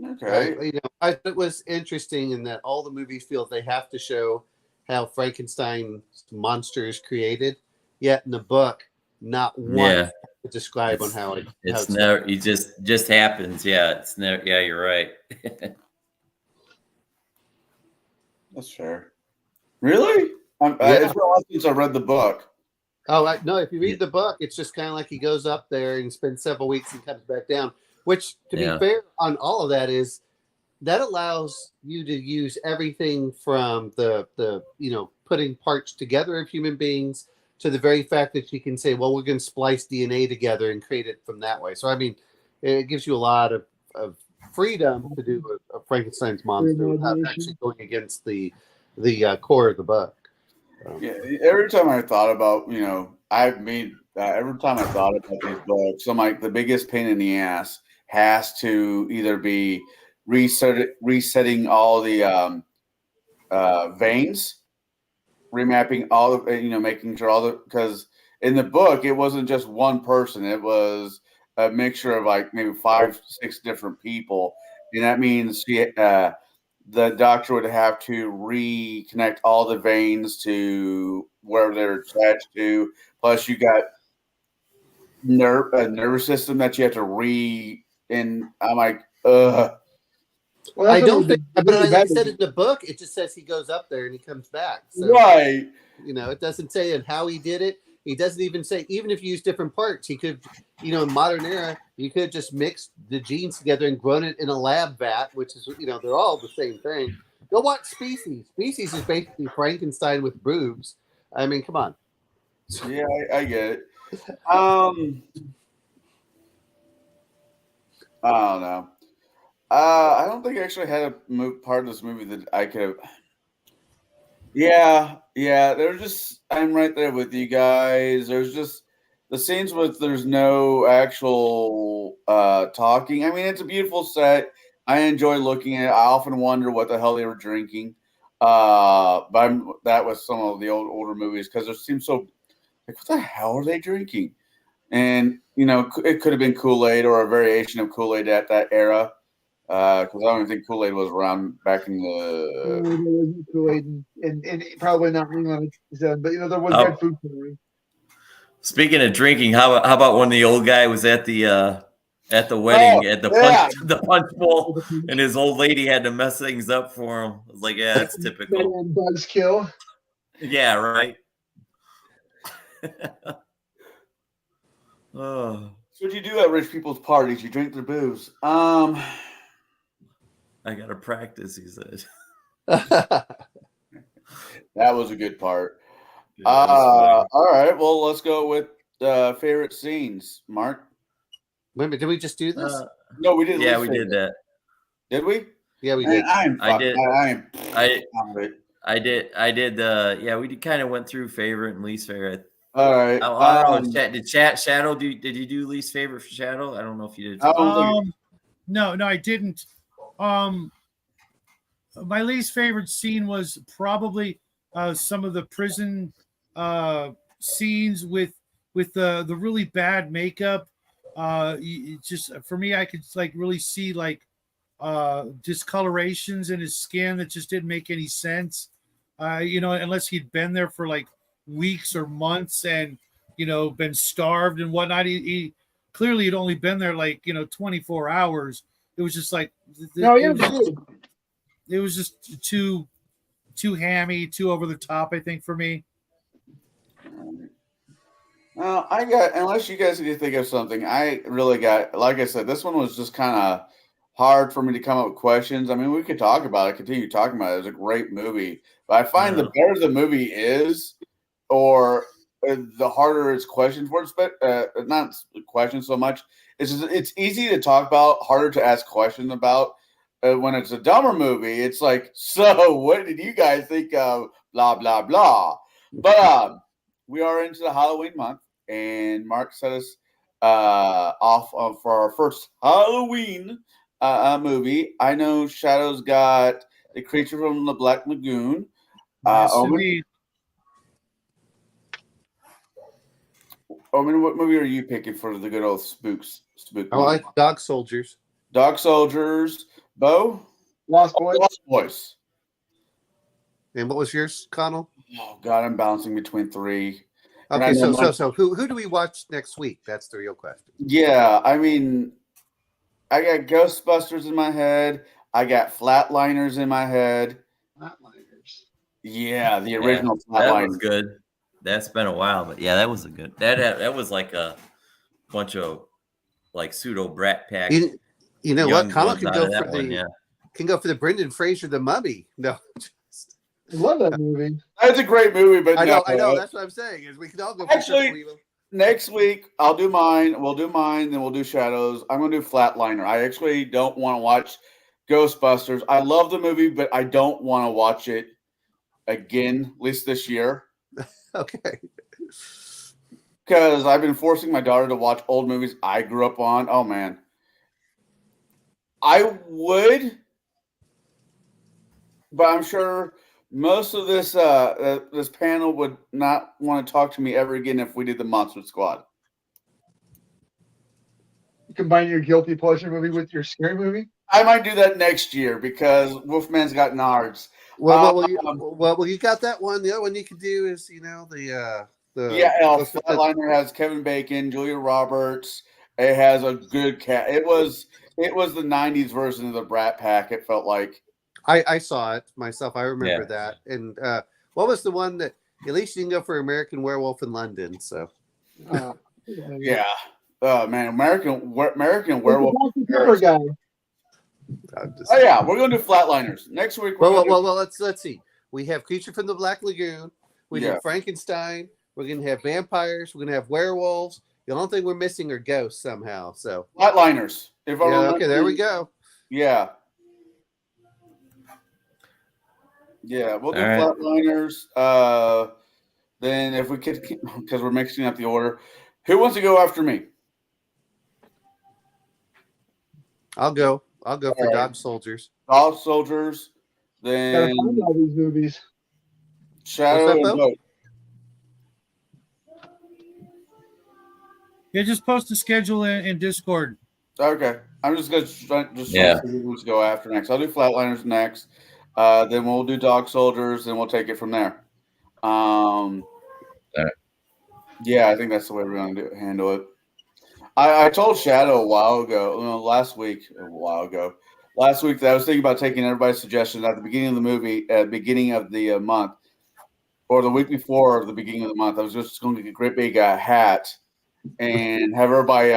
Okay. I thought it was interesting in that all the movies feel they have to show how Frankenstein's monster is created, yet in the book, not one to describe on how it's never. It just happens. Yeah, it's never. Yeah, you're right. That's fair. Really? It's been a while since I read the book. Oh, no, if you read the book, it's just kind of like he goes up there and spends several weeks and comes back down, which, to be fair on all of that, is that allows you to use everything from the putting parts together of human beings to the very fact that you can say, well, we're going to splice DNA together and create it from that way. So, I mean, it gives you a lot of freedom to do a Frankenstein's monster without actually going against the core of the book. Yeah, every time I thought about, every time I thought about these books, I'm like, the biggest pain in the ass has to either be resetting all the veins, remapping all of, making sure all the, because in the book, it wasn't just one person, it was a mixture of like maybe 5-6 different people. And that means the doctor would have to reconnect all the veins to where they're attached to. Plus, you got a nervous system that you have to and I'm like, ugh. Well, I don't think, but like I said in the book, it just says he goes up there and he comes back. So, right. It doesn't say how he did it. He doesn't even say, even if you use different parts, he could, in modern era, you could just mix the genes together and grown it in a lab vat, which is, they're all the same thing. Go watch Species. Species is basically Frankenstein with boobs. I mean, come on. Yeah, I get it. I don't know. I don't think I actually had a part of this movie that I could have. Yeah. There's just, I'm right there with you guys. There's just the scenes with there's no actual talking. I mean, it's a beautiful set. I enjoy looking at it. I often wonder what the hell they were drinking. But that was some of the older movies because it seems so like, what the hell are they drinking? And it could have been Kool-Aid or a variation of Kool-Aid at that era. Because I don't even think Kool-Aid was around back in the Kool-Aid and probably not England, but there was red food coloring. Speaking of drinking, how about when the old guy was at the wedding at the punch bowl, and his old lady had to mess things up for him? I was like, yeah, it's typical. Buzzkill. Yeah, right. Oh. So what you do at rich people's parties? You drink their booze. I gotta practice, he said. That was a good part. All right, well, let's go with favorite scenes. Mark? Wait a minute, did we just do this? No, we didn't. Yeah, we did that. Did we? Yeah, we did. I did. I I did. Yeah, we kind of went through favorite and least favorite. All right. I don't know. Did Shadow did you do least favorite for Shadow? I don't know if you did. No, I didn't. My least favorite scene was probably some of the prison scenes with the really bad makeup. Just for me, I could like really see like discolorations in his skin that just didn't make any sense. Unless he'd been there for like weeks or months and been starved and whatnot. He clearly had only been there like 24 hours. It was just like No, you're good. it was just too hammy, too over the top, I think, for me. I got, unless you guys can think of something, I really got, like I said, this one was just kind of hard for me to come up with questions. I mean, we could talk about it, continue talking about it. It was a great movie. But I find the better the movie is, or the harder its questions for it, but not questions so much. It's easy to talk about, harder to ask questions about. When it's a dumber movie, it's like, so what did you guys think of? Blah, blah, blah. But we are into the Halloween month, and Mark set us off for our first Halloween movie. I know Shadow's got The Creature from the Black Lagoon. Owen, what movie are you picking for the good old spook I like Dog Soldiers. Dog Soldiers. Bo? Lost Boys. Lost Boys. And what was yours, Connell? Oh God, I'm bouncing between three. Okay, so who do we watch next week? That's the real question. Yeah, I mean, I got Ghostbusters in my head. I got Flatliners in my head. Flatliners. Yeah, the original Flatliners. That was good. That's been a while, but yeah, that was a good. That was like a bunch of like pseudo Brat Pack. You know what? Connell can go for the Brendan Fraser, The Mummy. No, I love that movie. That's a great movie, but I know. That's what I'm saying. Is we can all go. Actually, next week I'll do mine. We'll do mine, then we'll do Shadows. I'm gonna do Flatliner. I actually don't want to watch Ghostbusters. I love the movie, but I don't want to watch it again, at least this year. Okay. Because I've been forcing my daughter to watch old movies I grew up on. Oh man. I would, but I'm sure most of this this panel would not want to talk to me ever again if we did the Monster Squad. Combine your guilty pleasure movie with your scary movie. I might do that next year because Wolfman's got nards. Well, you got that one. The other one you could do is the Flatliner has Kevin Bacon, Julia Roberts. It has a good cat. It was the 90s version of the Brat Pack, it felt like. I saw it myself. I remember that. And what was the one that at least you can go for American Werewolf in London? So yeah. Oh man, American Werewolf. Guy. Oh yeah, we're gonna do Flatliners. Next week let's see. We have Creature from the Black Lagoon, we have Frankenstein, we're gonna have vampires, we're gonna have werewolves. The only thing we're missing are ghosts somehow. So Flatliners. Okay, there we go. Yeah. Yeah, we'll do Flatliners. Then if we could, because we're mixing up the order, who wants to go after me? I'll go for Dog Soldiers. Dog Soldiers. Then gotta find all these movies. Shadow and Boat. Yeah, just post the schedule in Discord. Okay, I'm just gonna trying to see who's go after next. I'll do Flatliners next. Then we'll do Dog Soldiers, and we'll take it from there. Yeah, I think that's the way we're going to handle it. I told Shadow last week that I was thinking about taking everybody's suggestions at the beginning of the movie, beginning of the month, or the week before the beginning of the month. I was just going to get a great big hat and have everybody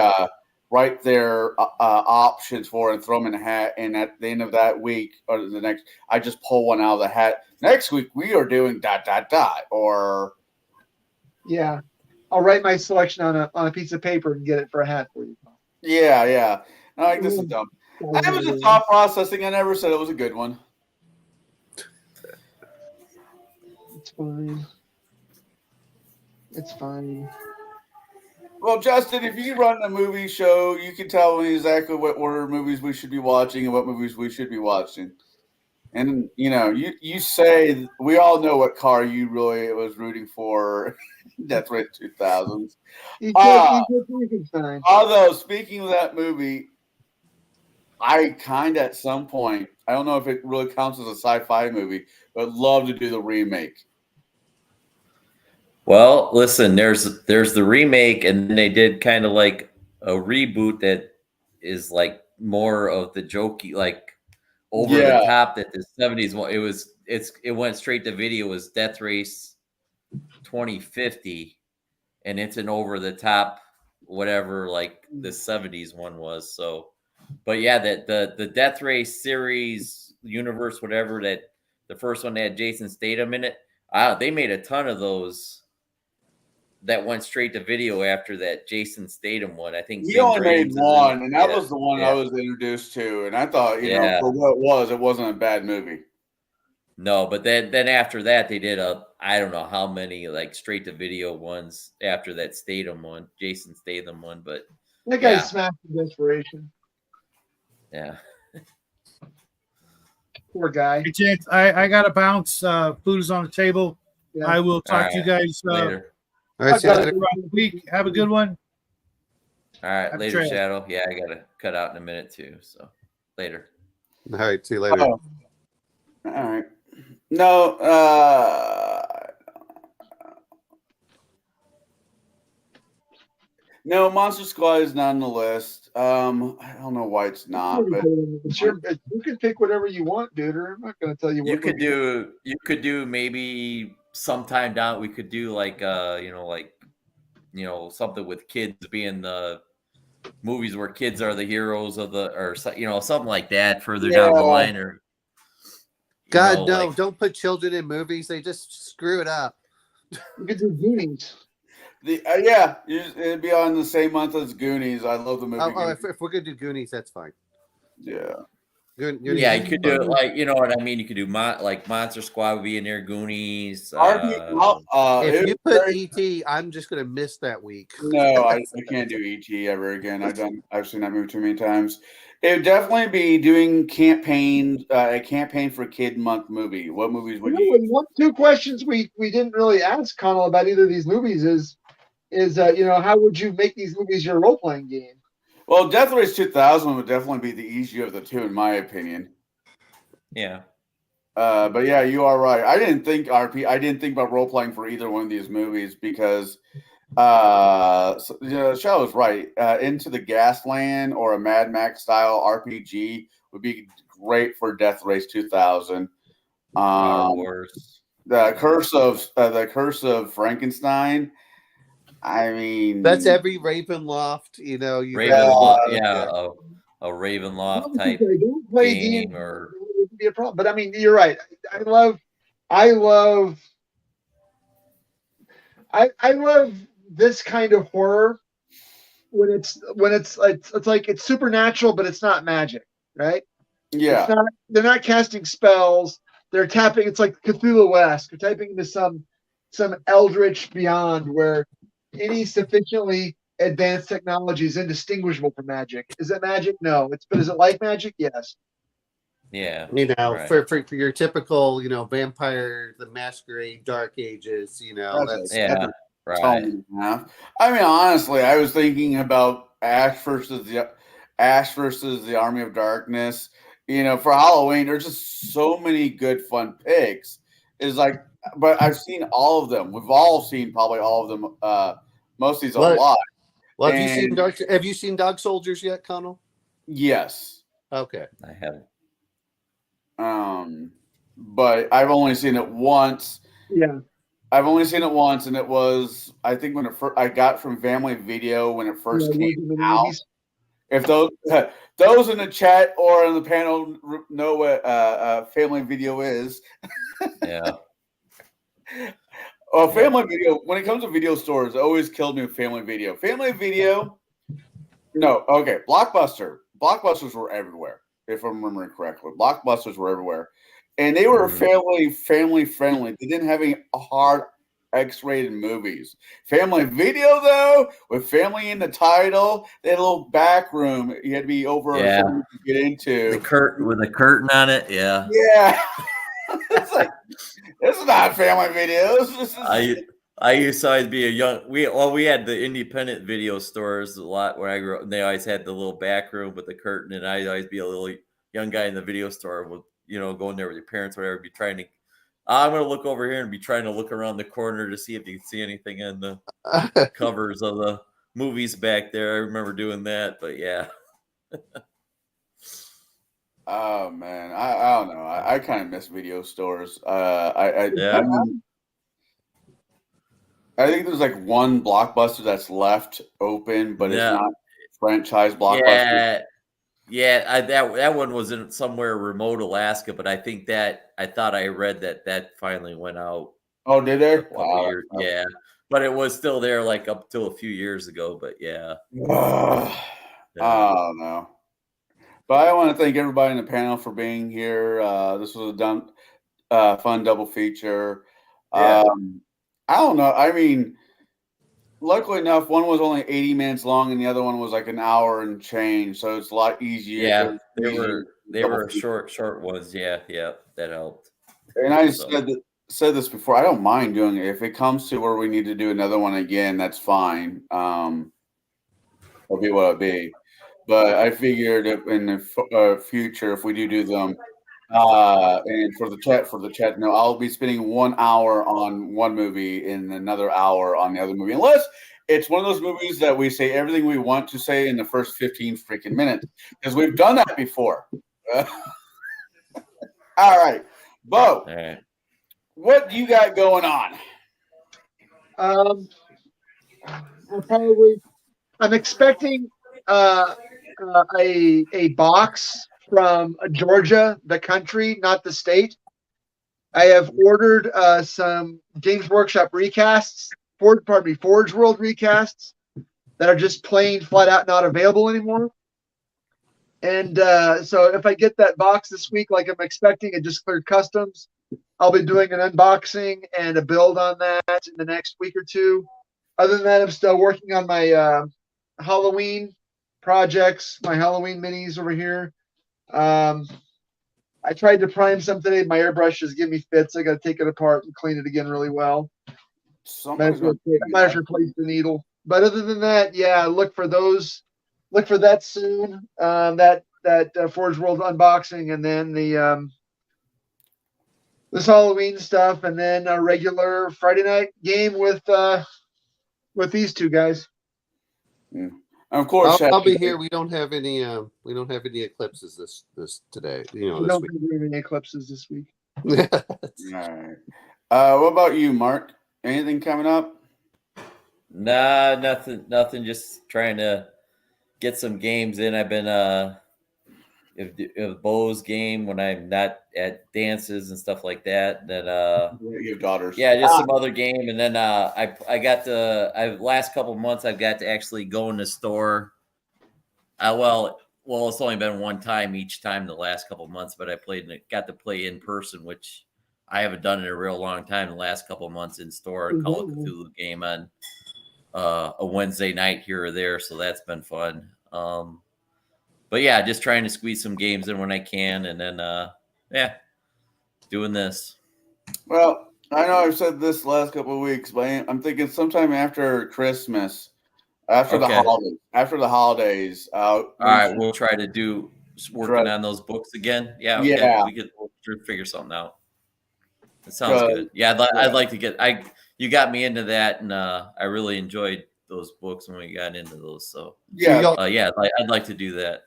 write their options for it and throw them in a hat. And at the end of that week or the next, I just pull one out of the ... Next week we are doing ... or I'll write my selection on a piece of paper and get it for a hat for you. Yeah. I'm like, this is dumb. I was just thought processing. I never said it was a good one. It's fine. It's fine. Well, Justin, if you run a movie show, you can tell me exactly what order of movies we should be watching and what movies we should be watching. And you say we all know what car you really was rooting for. Death Race 2000s. You said Frankenstein. Although speaking of that movie, I kind of at some point, I don't know if it really counts as a sci-fi movie, but I'd love to do the remake. Well, listen, there's the remake, and then they did kind of like a reboot that is like more of the jokey, like over the top that the 70s one. It went straight to video. It was Death Race 2050, and it's an over the top whatever like the 70s one was. So, but yeah, that the Death Race series universe, whatever, that the first one had Jason Statham in it. They made a ton of those that went straight to video after that Jason Statham one. I think he only made one, and that was the one I was introduced to, and I thought, for what it wasn't a bad movie. No, but then after that, they did I don't know how many like straight to video ones after that Statham one, Jason Statham one, but that guy smashed the desperation. Yeah. Poor guy. Hey, Chance, I got to bounce. Food is on the table. Yeah. I will talk to you guys later. All right, throughout the week. Have a good one. All right, later, Shadow. Yeah, I got to cut out in a minute too. So later. All right, see you later. All right. No, no, Monster Squad is not on the list. I don't know why it's not, but you can pick whatever you want, dude. I'm not going to tell you what you could do maybe sometime down. We could do like something with kids being the movies where kids are the heroes of or something like that further down the line. Or God, no, don't put children in movies. They just screw it up. You could do Goonies. It'd be on the same month as Goonies. I love the movie. If we're gonna do Goonies, that's fine. Yeah. Goonies, you could do it like, you know what I mean. You could do like Monster Squad would be in there, Goonies. If you put ET, I'm just gonna miss that week. No, I can't do ET ever again. I've seen that movie too many times. It would definitely be doing a campaign for Kid Month movie. What movies would you? Two questions we didn't really ask Connell about either of these movies is how would you make these movies your role playing game? Well, Death Race 2000 would definitely be the easier of the two, in my opinion. Yeah. But yeah, you are right. I didn't think about role playing for either one of these movies because the show is right. Into the Gasland or a Mad Max style RPG would be great for Death Race 2000. The Curse of Frankenstein. I mean, that's every Ravenloft. A Ravenloft type game or it would be a problem. But I mean, you're right. I love this kind of horror when it's like it's supernatural, but it's not magic, right? Yeah. They're not casting spells. They're tapping. It's like Cthulhu-esque. They're tapping into some eldritch beyond where any sufficiently advanced technology is indistinguishable from magic. Is it magic? No. But is it like magic? Yes. Yeah. Right. For your typical, Vampire the Masquerade, Dark Ages, that's right. I mean, honestly, I was thinking about Ash versus the Army of Darkness. For Halloween, there's just so many good fun picks. But I've seen all of them. We've all seen probably all of them. Most of these a lot. Well, have you seen Dog Soldiers yet, Connell? Yes. Okay. I haven't. But I've only seen it once. Yeah. I've only seen it once, and it was, I think, when I got from Family Video when it first came out. If those in the chat or on the panel know what Family Video is. Yeah. Well, Family Video, when it comes to video stores, it always killed me with Family Video. Family Video, no, okay, Blockbuster. Blockbusters were everywhere, if I'm remembering correctly. Blockbusters were everywhere, and they were family friendly. They didn't have any hard X-rated movies. Family Video, though, with family in the title, they had a little back room you had to be over a certain to get into. The curtain with a curtain on it. Yeah. Yeah. It's like, this is not Family Video. This is... I used to always be a young. We had the independent video stores a lot where I grew up. And they always had the little back room with the curtain, and I'd always be a little young guy in the video store with going there with your parents, or whatever. Be trying to. I'm gonna look over here and be trying to look around the corner to see if you can see anything in the covers of the movies back there. I remember doing that, but yeah. Oh man, I don't know. I kind of miss video stores. I think there's like one Blockbuster that's left open, but it's not franchise Blockbuster. Yeah, that one was in somewhere remote Alaska, but I think I thought I read that finally went out. Oh, did they? Yeah, but it was still there like up till a few years ago. But yeah. I don't know. But I want to thank everybody in the panel for being here. This was a fun double feature. Yeah. I don't know. I mean, luckily enough, one was only 80 minutes long, and the other one was like an hour and change, so it's a lot easier. Yeah, they were short ones. Yeah, that helped. And I said this before. I don't mind doing it if it comes to where we need to do another one again. That's fine. It'll be what it'll be. But I figured in the future, if we do them, and for the chat, no, I'll be spending 1 hour on one movie and another hour on the other movie, unless it's one of those movies that we say everything we want to say in the first 15 freaking minutes, because we've done that before. All right, Bo, what do you got going on? I'm expecting a box from Georgia, the country, not the state. I have ordered some Games Workshop recasts, Forge World recasts that are just plain flat out not available anymore. And so if I get that box this week, like I'm expecting, it just cleared customs, I'll be doing an unboxing and a build on that in the next week or two. Other than that, I'm still working on my Halloween projects, my Halloween minis over here. I tried to prime some today. My airbrush is giving me fits. I got to take it apart and clean it again really well. Might as well replace the needle. But other than that, yeah, look for those. Look for that soon. That Forge World unboxing, and then the this Halloween stuff, and then a regular Friday night game with these two guys. Mm. Of course, I'll be here. We don't have any eclipses this today. We don't have any eclipses this week. All right. What about you, Mark? Anything coming up? Nah, nothing. Just trying to get some games in. I've been if Bo's game when I'm not at dances and stuff like that. Then your daughters. Yeah, just some other game, and then I got last couple of months I've got to actually go in the store. Well, it's only been one time each time the last couple of months, but I got to play in person, which I haven't done in a real long time. The last couple of months in store, a Call of Cthulhu game on a Wednesday night here or there, so that's been fun. But yeah, just trying to squeeze some games in when I can, and then doing this. Well, I know I've said this the last couple of weeks, but I'm thinking sometime after Christmas, after the holidays. All right, we'll try to do working on those books again. Yeah, we could figure something out. That sounds good. Yeah, I'd like to get. You got me into that, and I really enjoyed those books when we got into those. So I'd like to do that.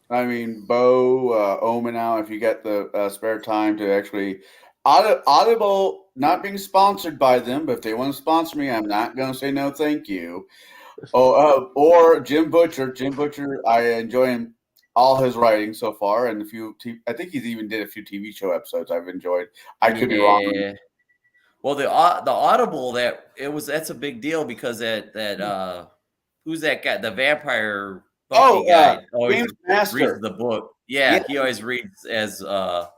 I mean, Bo, Omen out, if you get the spare time to actually Audible, not being sponsored by them, but if they want to sponsor me, I'm not going to say no, thank you. Or Jim Butcher. Jim Butcher, I enjoy him, all his writing so far, and I think he's even did a few TV show episodes I've enjoyed. I could be wrong. Well, the Audible that's a big deal because that who's that guy? The vampire funny guy. Always Games reads Master. the book. Yeah, Yeah. he always reads as the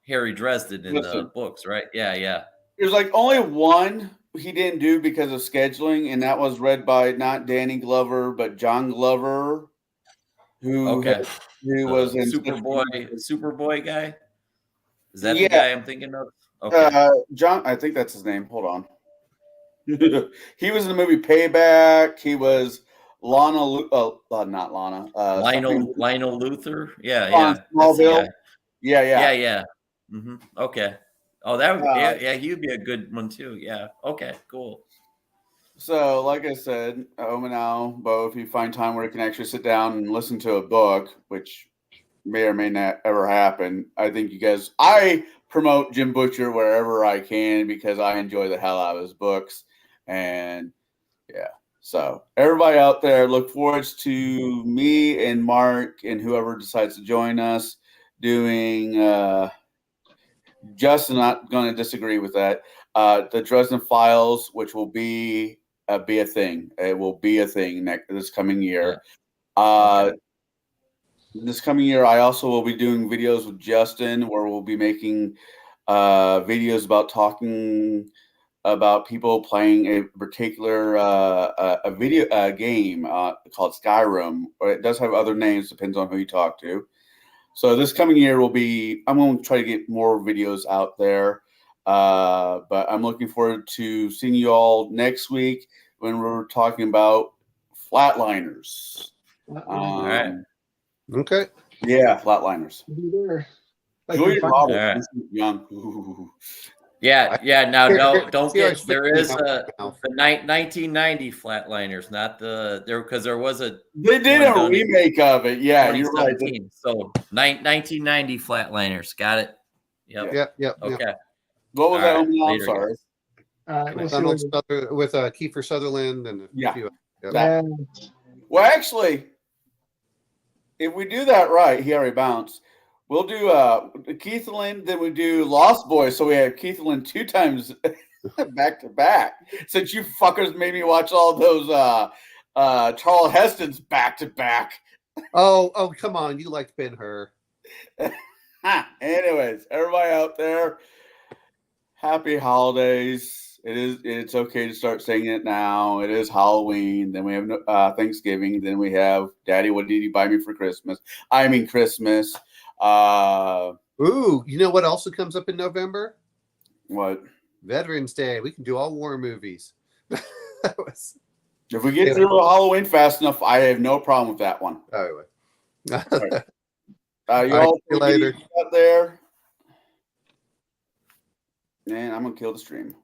Harry Dresden in the Listen. books, right? Yeah, yeah. There's like only one he didn't do because of scheduling, and that was read by not Danny Glover but John Glover, who Okay. was in Superboy guy. Is that the yeah, guy I'm thinking of? Okay. John. I think that's his name. Hold on. He was in the movie Payback. He was Lana. Not Lana. Lionel Luther. Yeah, On yeah. That's the Smallville. guy. Yeah, yeah. Yeah, yeah. Okay. Oh, that would, Uh, yeah, he'd be a good one too. Yeah. Okay. Cool. So, like I said, now, Bo, if you find time where you can actually sit down and listen to a book, which may or may not ever happen, I think I promote Jim Butcher wherever I can because I enjoy the hell out of his books. And yeah, so everybody out there, look forward to me and Mark and whoever decides to join us doing. Justin, not going to disagree with that. The Dresden Files, which will be a thing. It will be a thing this coming year. Okay. This coming year, I also will be doing videos with Justin, where we'll be making videos about talking about people playing a particular a video game called Skyrim, or it does have other names, depends on who you talk to. So this coming year I'm going to try to get more videos out there. But I'm looking forward to seeing you all next week when we're talking about Flatliners. All right. Okay. Yeah, Flatliners. Be there. If I can Julian find Roberts, All right. this is young. Ooh. Yeah. Now, don't Here, get. There is mouth. the 1990 Flatliners, not because there was a They did one a done in remake of it. Yeah, you're right. 2017. So 1990 Flatliners. Got it. Yep. Yep. Okay. What was All that? right, I'm later, sorry. we'll see Donald what with Kiefer Sutherland and Yeah. a few. Yep. That- Well, actually, if we do that right, he already bounced. We'll do Keith Lynn, then we do Lost Boys. So we have Keith Lynn 2 times back to back. Since you fuckers made me watch all those Charles Heston's back to back. Oh, come on! You liked Ben-Hur. Anyways, everybody out there, happy holidays. It's okay to start saying it now. It is Halloween. Then we have Thanksgiving. Then we have Daddy, what did you buy me for Christmas? I mean Christmas. Ooh, you know what also comes up in November? What? Veterans Day. We can do all war movies. If we get through Halloween fast enough, I have no problem with that one. Anyway. You all see you later. out there. And I'm gonna kill the stream.